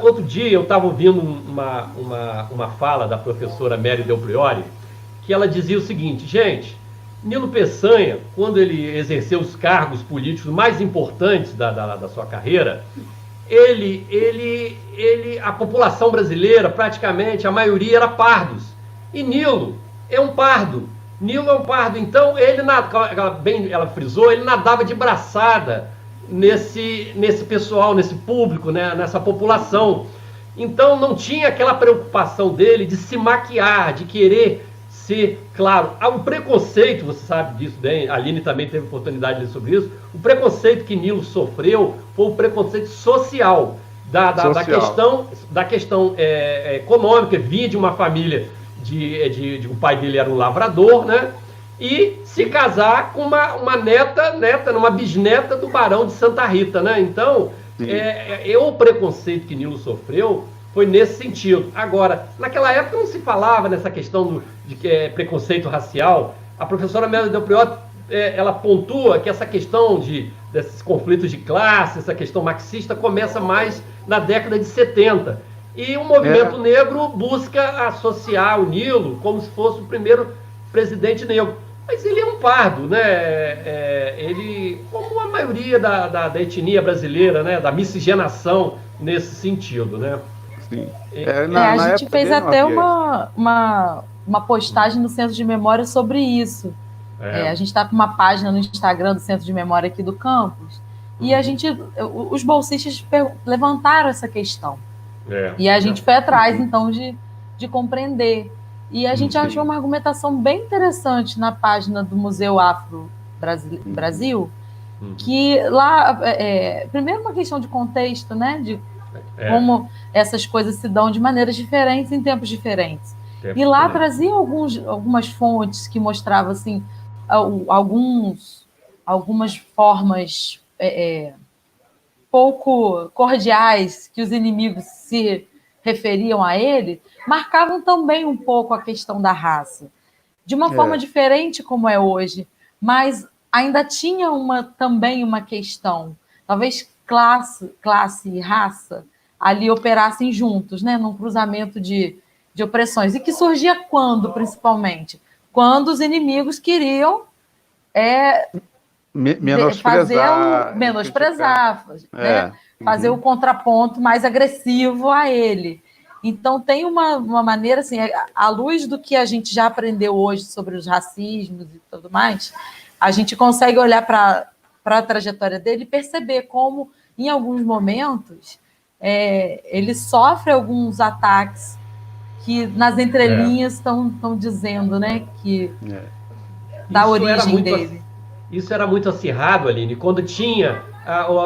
Outro dia eu estava ouvindo uma fala da professora Mary Del Priori, que ela dizia o seguinte: gente, Nilo Peçanha, quando ele exerceu os cargos políticos mais importantes da sua carreira, a população brasileira, praticamente, a maioria era pardos. E Nilo é um pardo. Então ela frisou, ele nadava de braçada nesse pessoal, nesse público, né, nessa população. Então não tinha aquela preocupação dele de se maquiar, de querer ser, claro, há um preconceito, você sabe disso bem, a Aline também teve oportunidade de ler sobre isso. O preconceito que Nilo sofreu foi o preconceito social, da questão econômica. Vinha de uma família o pai dele era um lavrador, né? E se casar com uma bisneta do Barão de Santa Rita, né? Então, o preconceito que Nilo sofreu foi nesse sentido. Agora, naquela época não se falava nessa questão de preconceito racial. A professora Mary Del Priori, ela pontua que essa questão desses conflitos de classe, essa questão marxista, começa mais na década de 70. E o movimento negro busca associar o Nilo como se fosse o primeiro presidente negro. Mas ele é um pardo, né? Ele, como a maioria da etnia brasileira, né? Da miscigenação nesse sentido, né? Sim. A gente fez até uma postagem no Centro de Memória sobre isso. A gente está com uma página no Instagram do Centro de Memória aqui do campus, e os bolsistas levantaram essa questão. E a gente foi atrás, então, de compreender. E a gente achou uma argumentação bem interessante na página do Museu Afro Brasil, que lá, primeiro uma questão de contexto, né? De como essas coisas se dão de maneiras diferentes em tempos diferentes. E lá trazia algumas fontes que mostravam, assim, algumas formas pouco cordiais que os inimigos se referiam a ele, marcavam também um pouco a questão da raça. De uma forma diferente como é hoje, mas ainda tinha também uma questão, talvez classe e raça ali operassem juntos, né, num cruzamento de opressões. E que surgia quando, principalmente? Quando os inimigos queriam menosprezar, né? Fazer o contraponto mais agressivo a ele. Então, tem uma maneira, assim, à luz do que a gente já aprendeu hoje sobre os racismos e tudo mais, a gente consegue olhar para a trajetória dele e perceber como, em alguns momentos, ele sofre alguns ataques que nas entrelinhas estão dizendo, né, que da origem dele. Isso era muito acirrado, Aline, quando tinha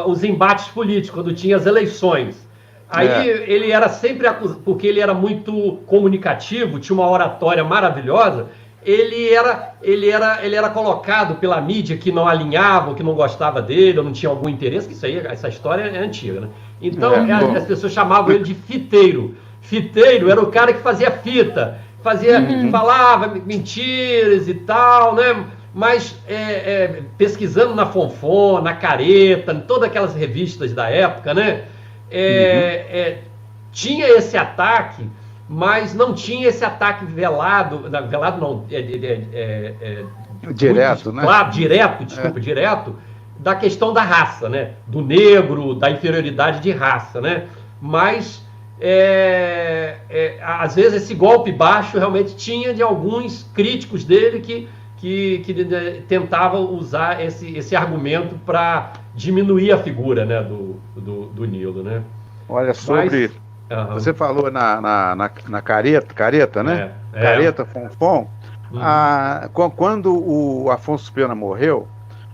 os embates políticos, quando tinha as eleições. Aí ele era sempre acusado, porque ele era muito comunicativo, tinha uma oratória maravilhosa, ele era colocado pela mídia que não alinhava, que não gostava dele, ou não tinha algum interesse, que essa história é antiga, né? Então as pessoas chamavam ele de fiteiro. Fiteiro era o cara que fazia fita, falava mentiras e tal, né? Mas pesquisando na Fonfon, na Careta, em todas aquelas revistas da época, né? Tinha esse ataque, mas não tinha esse ataque velado não, direto, né? Claro, direto, da questão da raça, né? Do negro, da inferioridade de raça, né? Mas às vezes esse golpe baixo realmente tinha de alguns críticos dele que tentavam usar esse argumento para diminuir a figura, né, do Nilo, né? Olha, você falou na Careta, né? Careta, Fonfon. Quando o Afonso Pena morreu,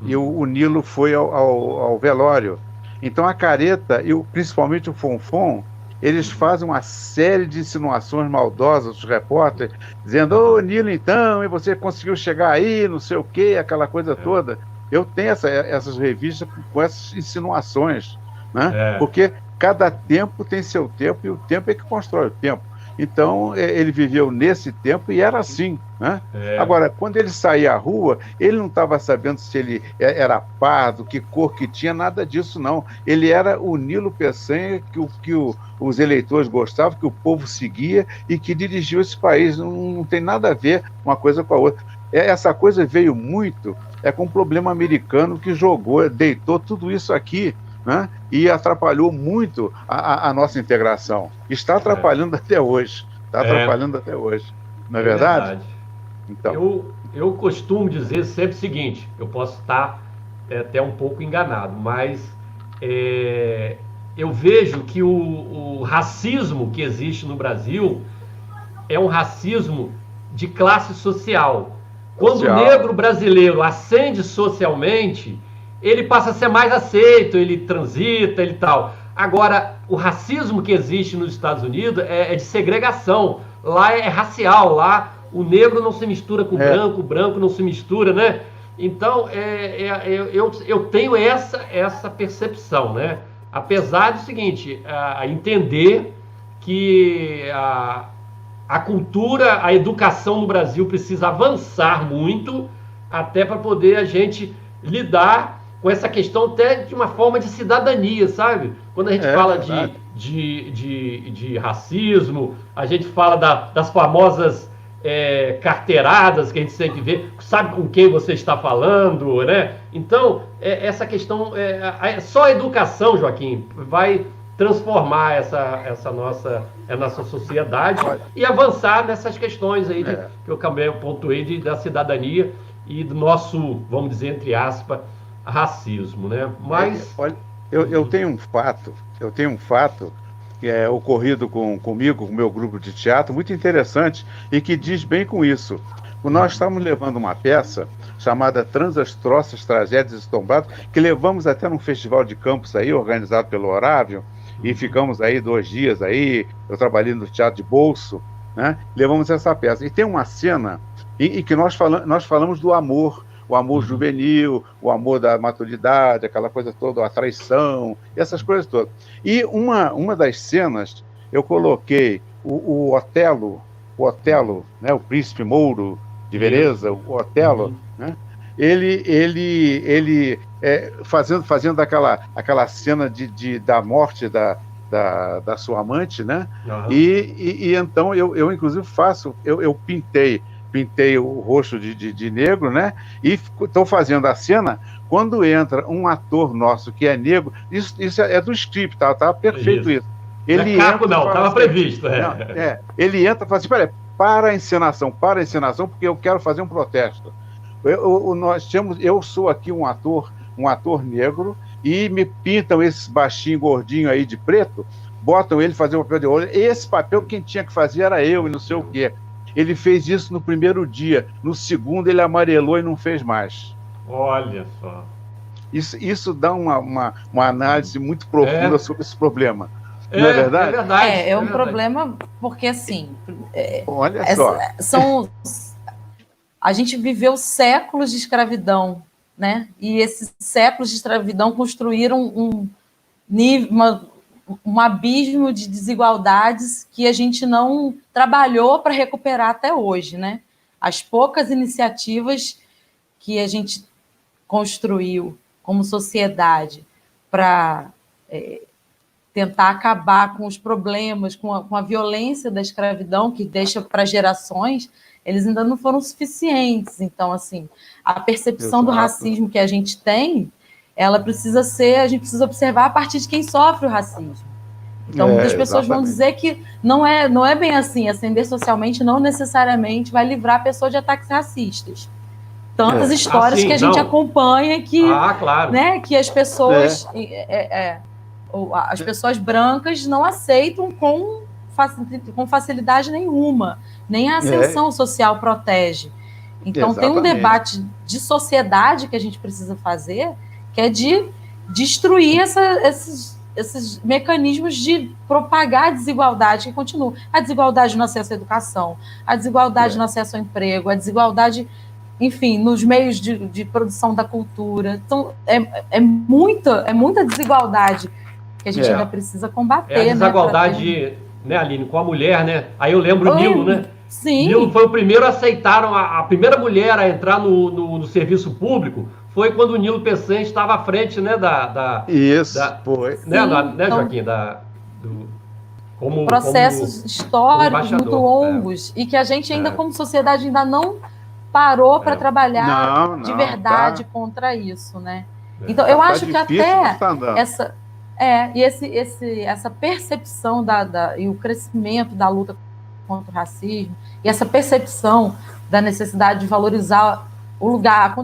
e o Nilo foi ao velório. Então a Careta, e principalmente o Fonfon, eles fazem uma série de insinuações maldosas, os repórteres, dizendo, ô Nilo, então, e você conseguiu chegar aí, não sei o quê, aquela coisa toda. Eu tenho essas revistas com essas insinuações, né? Porque cada tempo tem seu tempo, e o tempo é que constrói o tempo. Então, ele viveu nesse tempo e era assim, né? Agora, quando ele saía à rua, ele não estava sabendo se ele era pardo, que cor que tinha, nada disso, não. Ele era o Nilo Peçanha que os eleitores gostavam, que o povo seguia e que dirigiu esse país. Não tem nada a ver uma coisa com a outra. Essa coisa veio muito com o problema americano que deitou tudo isso aqui, né? E atrapalhou muito a nossa integração. Está atrapalhando até hoje. Está atrapalhando até hoje. Não é verdade? Então. Eu costumo dizer sempre o seguinte, eu posso estar até um pouco enganado, mas eu vejo que o racismo que existe no Brasil é um racismo de classe social. Quando o negro brasileiro ascende socialmente, ele passa a ser mais aceito, ele transita, ele tal. Agora, o racismo que existe nos Estados Unidos é de segregação. Lá é racial, lá o negro não se mistura com o branco não se mistura, né? Então, eu tenho essa percepção, né? Apesar do seguinte, entender que a cultura, a educação no Brasil precisa avançar muito, até para poder a gente lidar com essa questão até de uma forma de cidadania, sabe? Quando a gente fala de racismo, a gente fala das famosas carteiradas que a gente sempre vê, sabe com quem você está falando, né? Então, essa questão, só a educação, Joaquim, vai transformar essa nossa sociedade e avançar nessas questões aí que eu também pontuei da cidadania e do nosso, vamos dizer, entre aspas, racismo, né? Mas olha, eu tenho um fato que é ocorrido comigo, com o meu grupo de teatro, muito interessante e que diz bem com isso. Nós estamos levando uma peça chamada Transas, Troças, Tragédias e Tombados, que levamos até num festival de campus aí, organizado pelo Horário, e ficamos aí 2 dias aí, eu trabalhei no Teatro de Bolso, né? Levamos essa peça. E tem uma cena em que nós falamos do amor, o amor juvenil, o amor da maturidade, aquela coisa toda, a traição, essas coisas todas. E uma das cenas, eu coloquei o Otelo, né, o príncipe Mouro de Veneza, o Otelo, né? Ele fazendo aquela cena da morte da sua amante, né? E então eu inclusive eu pintei o rosto de negro, né? E estou fazendo a cena quando entra um ator nosso que é negro. Isso é do script, tá perfeito isso. Ele estava previsto. Ele entra e fala assim, para a encenação, porque eu quero fazer um protesto. eu sou aqui um ator negro, e me pintam esses baixinho gordinho aí de preto, botam ele fazer um papel de olho. Esse papel quem tinha que fazer era eu, e não sei o quê. Ele fez isso no primeiro dia, no segundo ele amarelou e não fez mais. Olha só. Isso dá uma análise muito profunda sobre esse problema. Não é verdade? É verdade. É um problema, porque assim. Olha só. A gente viveu séculos de escravidão, né? E esses séculos de escravidão construíram um abismo de desigualdades que a gente não trabalhou para recuperar até hoje, né? As poucas iniciativas que a gente construiu como sociedade para tentar acabar com os problemas, com a violência da escravidão, que deixa para gerações, eles ainda não foram suficientes. Então, assim, a percepção do racismo que a gente tem, ela precisa ser, a gente precisa observar a partir de quem sofre o racismo. Então, muitas pessoas vão dizer que não é bem assim, ascender socialmente não necessariamente vai livrar a pessoa de ataques racistas. Tantas histórias que a gente acompanha que, claro. né, que as pessoas, as pessoas brancas não aceitam com facilidade nenhuma, nem a ascensão social protege. Então, tem um debate de sociedade que a gente precisa fazer, que é de destruir esses mecanismos de propagar a desigualdade que continua. A desigualdade no acesso à educação, a desigualdade no acesso ao emprego, a desigualdade, enfim, nos meios de produção da cultura. Então, é muita desigualdade que a gente ainda precisa combater. É a desigualdade, né, Aline, com a mulher, né? Aí eu lembro o Nilo, né? Sim. Nilo foi o primeiro a aceitar, a primeira mulher a entrar no serviço público foi quando o Nilo Peçanha estava à frente, né, foi. Né, né, Joaquim, como processos históricos muito longos e que a gente ainda, como sociedade, ainda não parou para trabalhar de verdade contra isso, né? Então, eu acho que até essa percepção e o crescimento da luta contra o racismo e essa percepção da necessidade de valorizar o lugar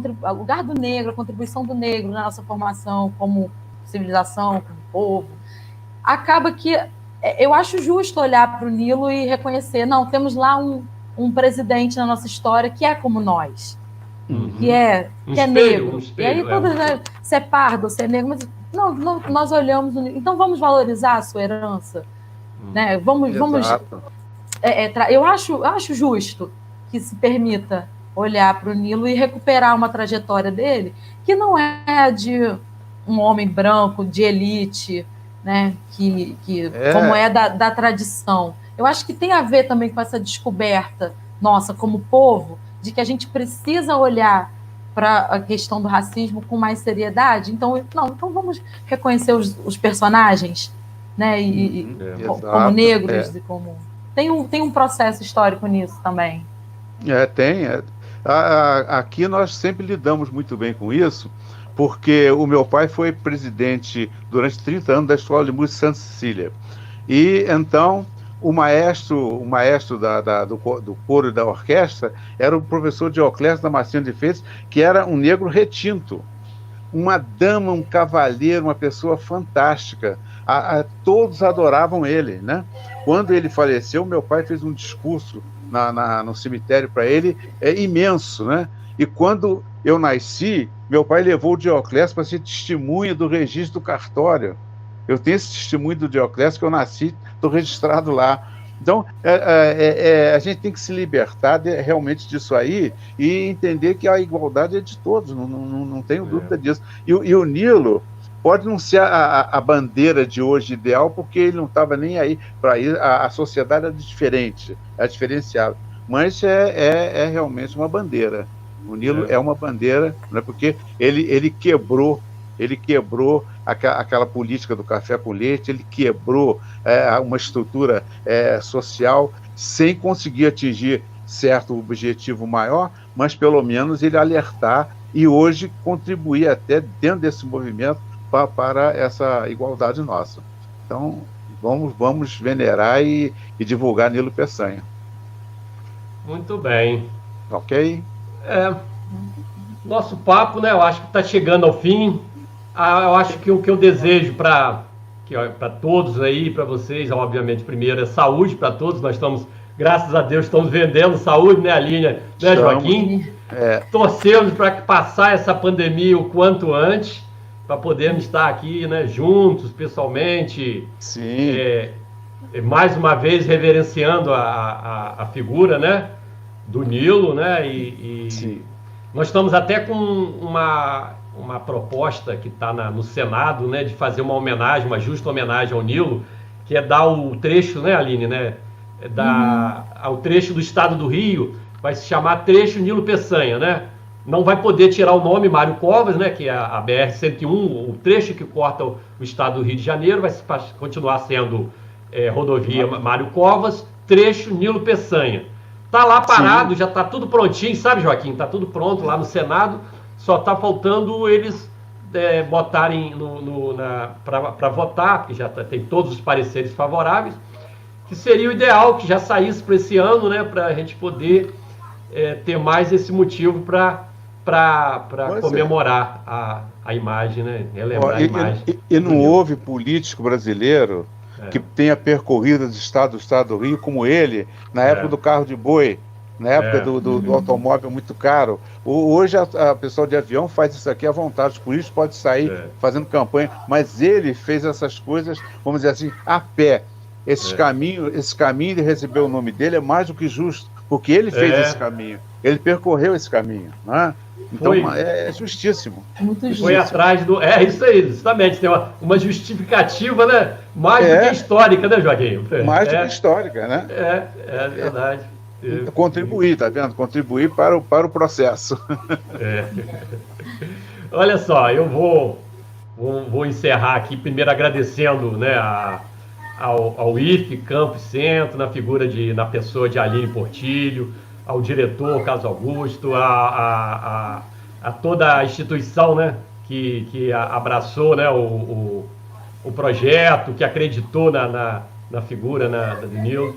do negro, a contribuição do negro na nossa formação como civilização, como povo, acaba que eu acho justo olhar para o Nilo e reconhecer, não, temos lá um presidente na nossa história que é como nós, que é negro. E aí se é pardo, se é negro, mas não, nós olhamos, então vamos valorizar a sua herança, né? Vamos eu acho justo que se permita olhar para o Nilo e recuperar uma trajetória dele que não é de um homem branco, de elite, né? Como é da tradição. Eu acho que tem a ver também com essa descoberta nossa como povo, de que a gente precisa olhar para a questão do racismo com mais seriedade. Então vamos reconhecer os personagens, né? Como negros, e como tem um processo histórico nisso também. Tem. Aqui nós sempre lidamos muito bem com isso, porque o meu pai foi presidente durante 30 anos da Escola de Música Santa Cecília. E então o maestro do coro e da orquestra era o professor Dioclésio Damasceno de Freitas, que era um negro retinto, uma dama, um cavalheiro, uma pessoa fantástica. Todos adoravam ele, né? Quando ele faleceu, meu pai fez um discurso no cemitério para ele, imenso, né? E quando eu nasci, meu pai levou o Dioclésio para ser testemunha do registro do cartório. Eu tenho esse testemunho do Dioclésio que eu nasci, estou registrado lá. Então, a gente tem que se libertar realmente disso aí e entender que a igualdade é de todos, não tenho dúvida disso. E o Nilo pode não ser a bandeira de hoje ideal, porque ele não estava nem aí para ir, a sociedade é diferente, é diferenciada, mas é realmente uma bandeira. O Nilo é uma bandeira, né, porque ele quebrou aquela política do café com leite, ele quebrou uma estrutura social sem conseguir atingir certo objetivo maior, mas pelo menos ele alertar e hoje contribuir até dentro desse movimento para essa igualdade nossa. Então, vamos venerar e divulgar Nilo Peçanha. Muito bem. Ok? nosso papo, né? Eu acho que está chegando ao fim. Eu acho que o que eu desejo para todos aí, para vocês, obviamente, primeiro é saúde para todos. Nós estamos, graças a Deus, estamos vendendo saúde, né, Aline, né, Joaquim? Torcemos para passar essa pandemia o quanto antes, para podermos estar aqui, né, juntos, pessoalmente. Sim. Mais uma vez reverenciando a figura, né, do Nilo, né, Sim. Nós estamos até com uma proposta que está no Senado, né, de fazer uma homenagem, uma justa homenagem ao Nilo, que é dar o trecho, né, Aline, né, ao trecho do estado do Rio, vai se chamar trecho Nilo Peçanha, né? Não vai poder tirar o nome Mário Covas, né, que é a BR-101, o trecho que corta o estado do Rio de Janeiro, vai continuar sendo rodovia Mário Covas, trecho Nilo Peçanha. Tá lá parado, já tá tudo prontinho, sabe, Joaquim? Tá tudo pronto lá no Senado, só tá faltando eles botarem para votar, porque já tem todos os pareceres favoráveis, que seria o ideal que já saísse para esse ano, né, para a gente poder ter mais esse motivo para comemorar a imagem, né, relembrar a imagem. E não houve político brasileiro que tenha percorrido o estado do Rio como ele, na época do carro de boi, na época do automóvel muito caro. Hoje a pessoa de avião faz isso aqui à vontade, os políticos podem sair fazendo campanha, mas ele fez essas coisas, vamos dizer assim, a pé. Esse caminho de receber o nome dele é mais do que justo, porque ele fez esse caminho, ele percorreu esse caminho, né? Então é justíssimo. Muito justo. Foi atrás do... isso aí, justamente. Tem uma justificativa, né? Mais do que histórica, né, Joaquim? Mais do que histórica, né? É verdade. Contribuir, tá vendo? Contribuir para o processo. Olha só, eu vou encerrar aqui, primeiro agradecendo, né, ao IFE, Campo e Centro, na pessoa de Aline Portilho, ao diretor Carlos Augusto, a toda a instituição, né, que abraçou, né, o projeto, que acreditou na figura do Nilo.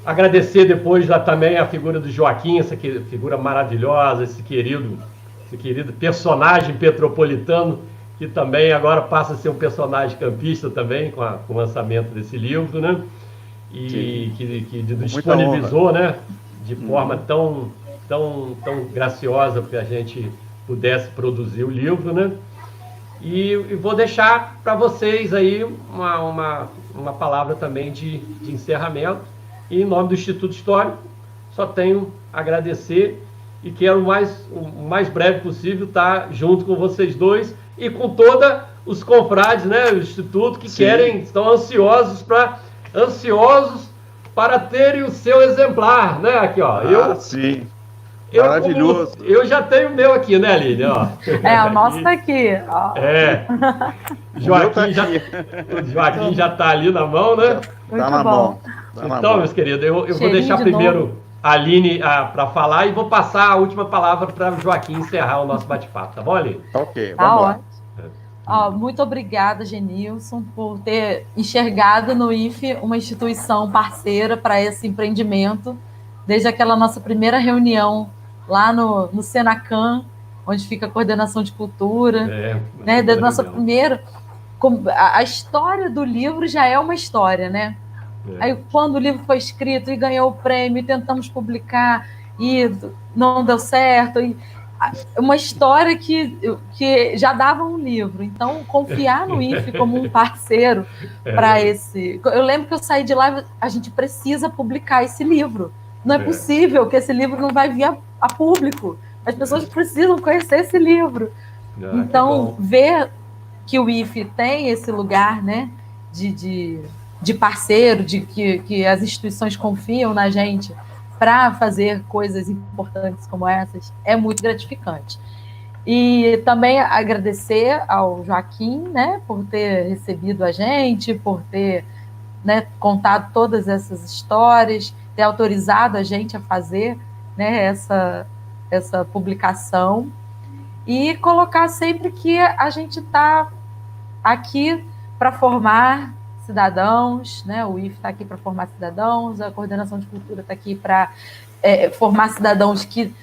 Agradecer depois também a figura do Joaquim, essa figura maravilhosa, esse querido personagem petropolitano, que também agora passa a ser um personagem campista também, com o lançamento desse livro, né? E que disponibilizou, né, de forma tão graciosa para que a gente pudesse produzir o livro, né? E vou deixar para vocês aí uma palavra também de encerramento. E em nome do Instituto Histórico, só tenho a agradecer e quero o mais breve possível estar junto com vocês dois e com todos os confrades, né, do Instituto, que estão ansiosos para terem o seu exemplar, né, aqui, ó. Maravilhoso. Eu já tenho o meu aqui, né, Aline? Ó. O nosso tá aqui. Ó. Joaquim já tá ali na mão, né? Tá na mão. Então, meus queridos, eu vou deixar primeiro a Aline para falar e vou passar a última palavra para o Joaquim encerrar o nosso bate-papo, tá bom, Aline? Ok, vamos lá. Muito obrigada, Genilson, por ter enxergado no IFE uma instituição parceira para esse empreendimento, desde aquela nossa primeira reunião lá no Senacan, onde fica a coordenação de cultura, né? Desde nossa primeira... A história do livro já é uma história, né? Aí, quando o livro foi escrito e ganhou o prêmio, tentamos publicar e não deu certo. Uma história que já dava um livro. Então, confiar no IFE como um parceiro para esse... Eu lembro que eu saí de lá, a gente precisa publicar esse livro. Não é possível que esse livro não vai vir a público. As pessoas precisam conhecer esse livro. Então, ver que o IFE tem esse lugar, né, de parceiro, de que as instituições confiam na gente para fazer coisas importantes como essas, é muito gratificante. E também agradecer ao Joaquim, né, por ter recebido a gente, por ter, né, contado todas essas histórias, ter autorizado a gente a fazer, né, essa publicação, e colocar sempre que a gente está aqui para formar cidadãos, né? O IFE está aqui para formar cidadãos, a Coordenação de Cultura está aqui para formar cidadãos que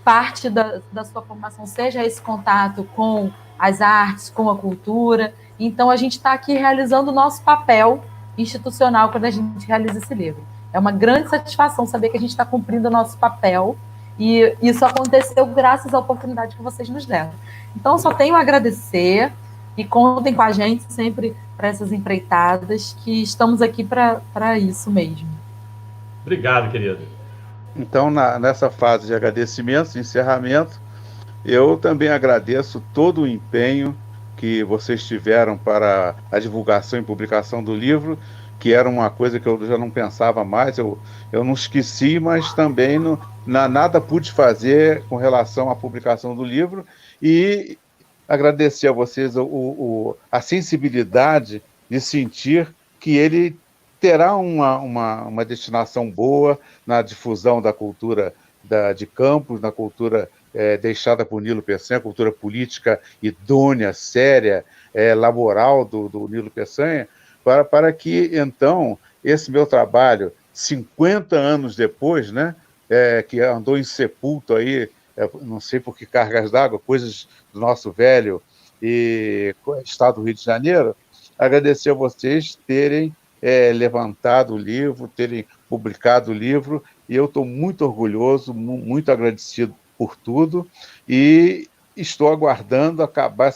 parte da sua formação seja esse contato com as artes, com a cultura. Então, a gente está aqui realizando o nosso papel institucional quando a gente realiza esse livro. É uma grande satisfação saber que a gente está cumprindo o nosso papel, e isso aconteceu graças à oportunidade que vocês nos deram. Então, só tenho a agradecer, e contem com a gente sempre para essas empreitadas, que estamos aqui para isso mesmo. Obrigado, querido. Então, nessa fase de agradecimentos, de encerramento, eu também agradeço todo o empenho que vocês tiveram para a divulgação e publicação do livro, que era uma coisa que eu já não pensava mais, eu não esqueci, mas também nada pude fazer com relação à publicação do livro, e agradecer a vocês a sensibilidade de sentir que ele terá uma destinação boa na difusão da cultura de Campos, na cultura deixada por Nilo Peçanha, cultura política idônea, séria, laboral do Nilo Peçanha, para que, então, esse meu trabalho, 50 anos depois, né, que andou insepulto aí, não sei por que cargas d'água, coisas do nosso velho estado do Rio de Janeiro, agradecer a vocês terem levantado o livro, terem publicado o livro, e eu estou muito orgulhoso, muito agradecido por tudo, e estou aguardando acabar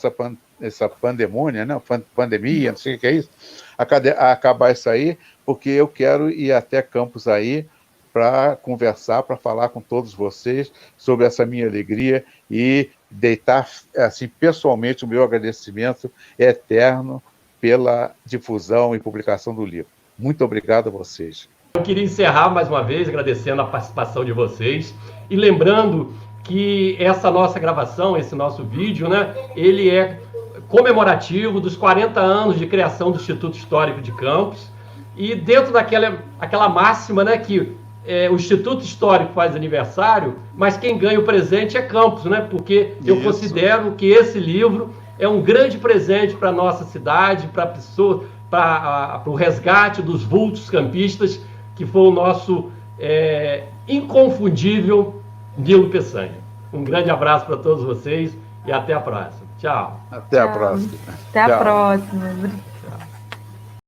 essa pandemônia, né? Pandemia, não sei o que é isso, acabar isso aí, porque eu quero ir até Campos aí para conversar, para falar com todos vocês sobre essa minha alegria e deitar, assim, pessoalmente, o meu agradecimento eterno pela difusão e publicação do livro. Muito obrigado a vocês. Eu queria encerrar mais uma vez agradecendo a participação de vocês e lembrando que essa nossa gravação, esse nosso vídeo, né, ele é comemorativo dos 40 anos de criação do Instituto Histórico de Campos, e dentro daquela máxima, né, que o Instituto Histórico faz aniversário, mas quem ganha o presente é Campos, né, porque eu considero que esse livro é um grande presente para a nossa cidade, para o resgate dos vultos campistas, que foi o nosso inconfundível Nilo Peçanha. Um grande abraço para todos vocês e até a próxima. Tchau. Até a próxima. Até a próxima.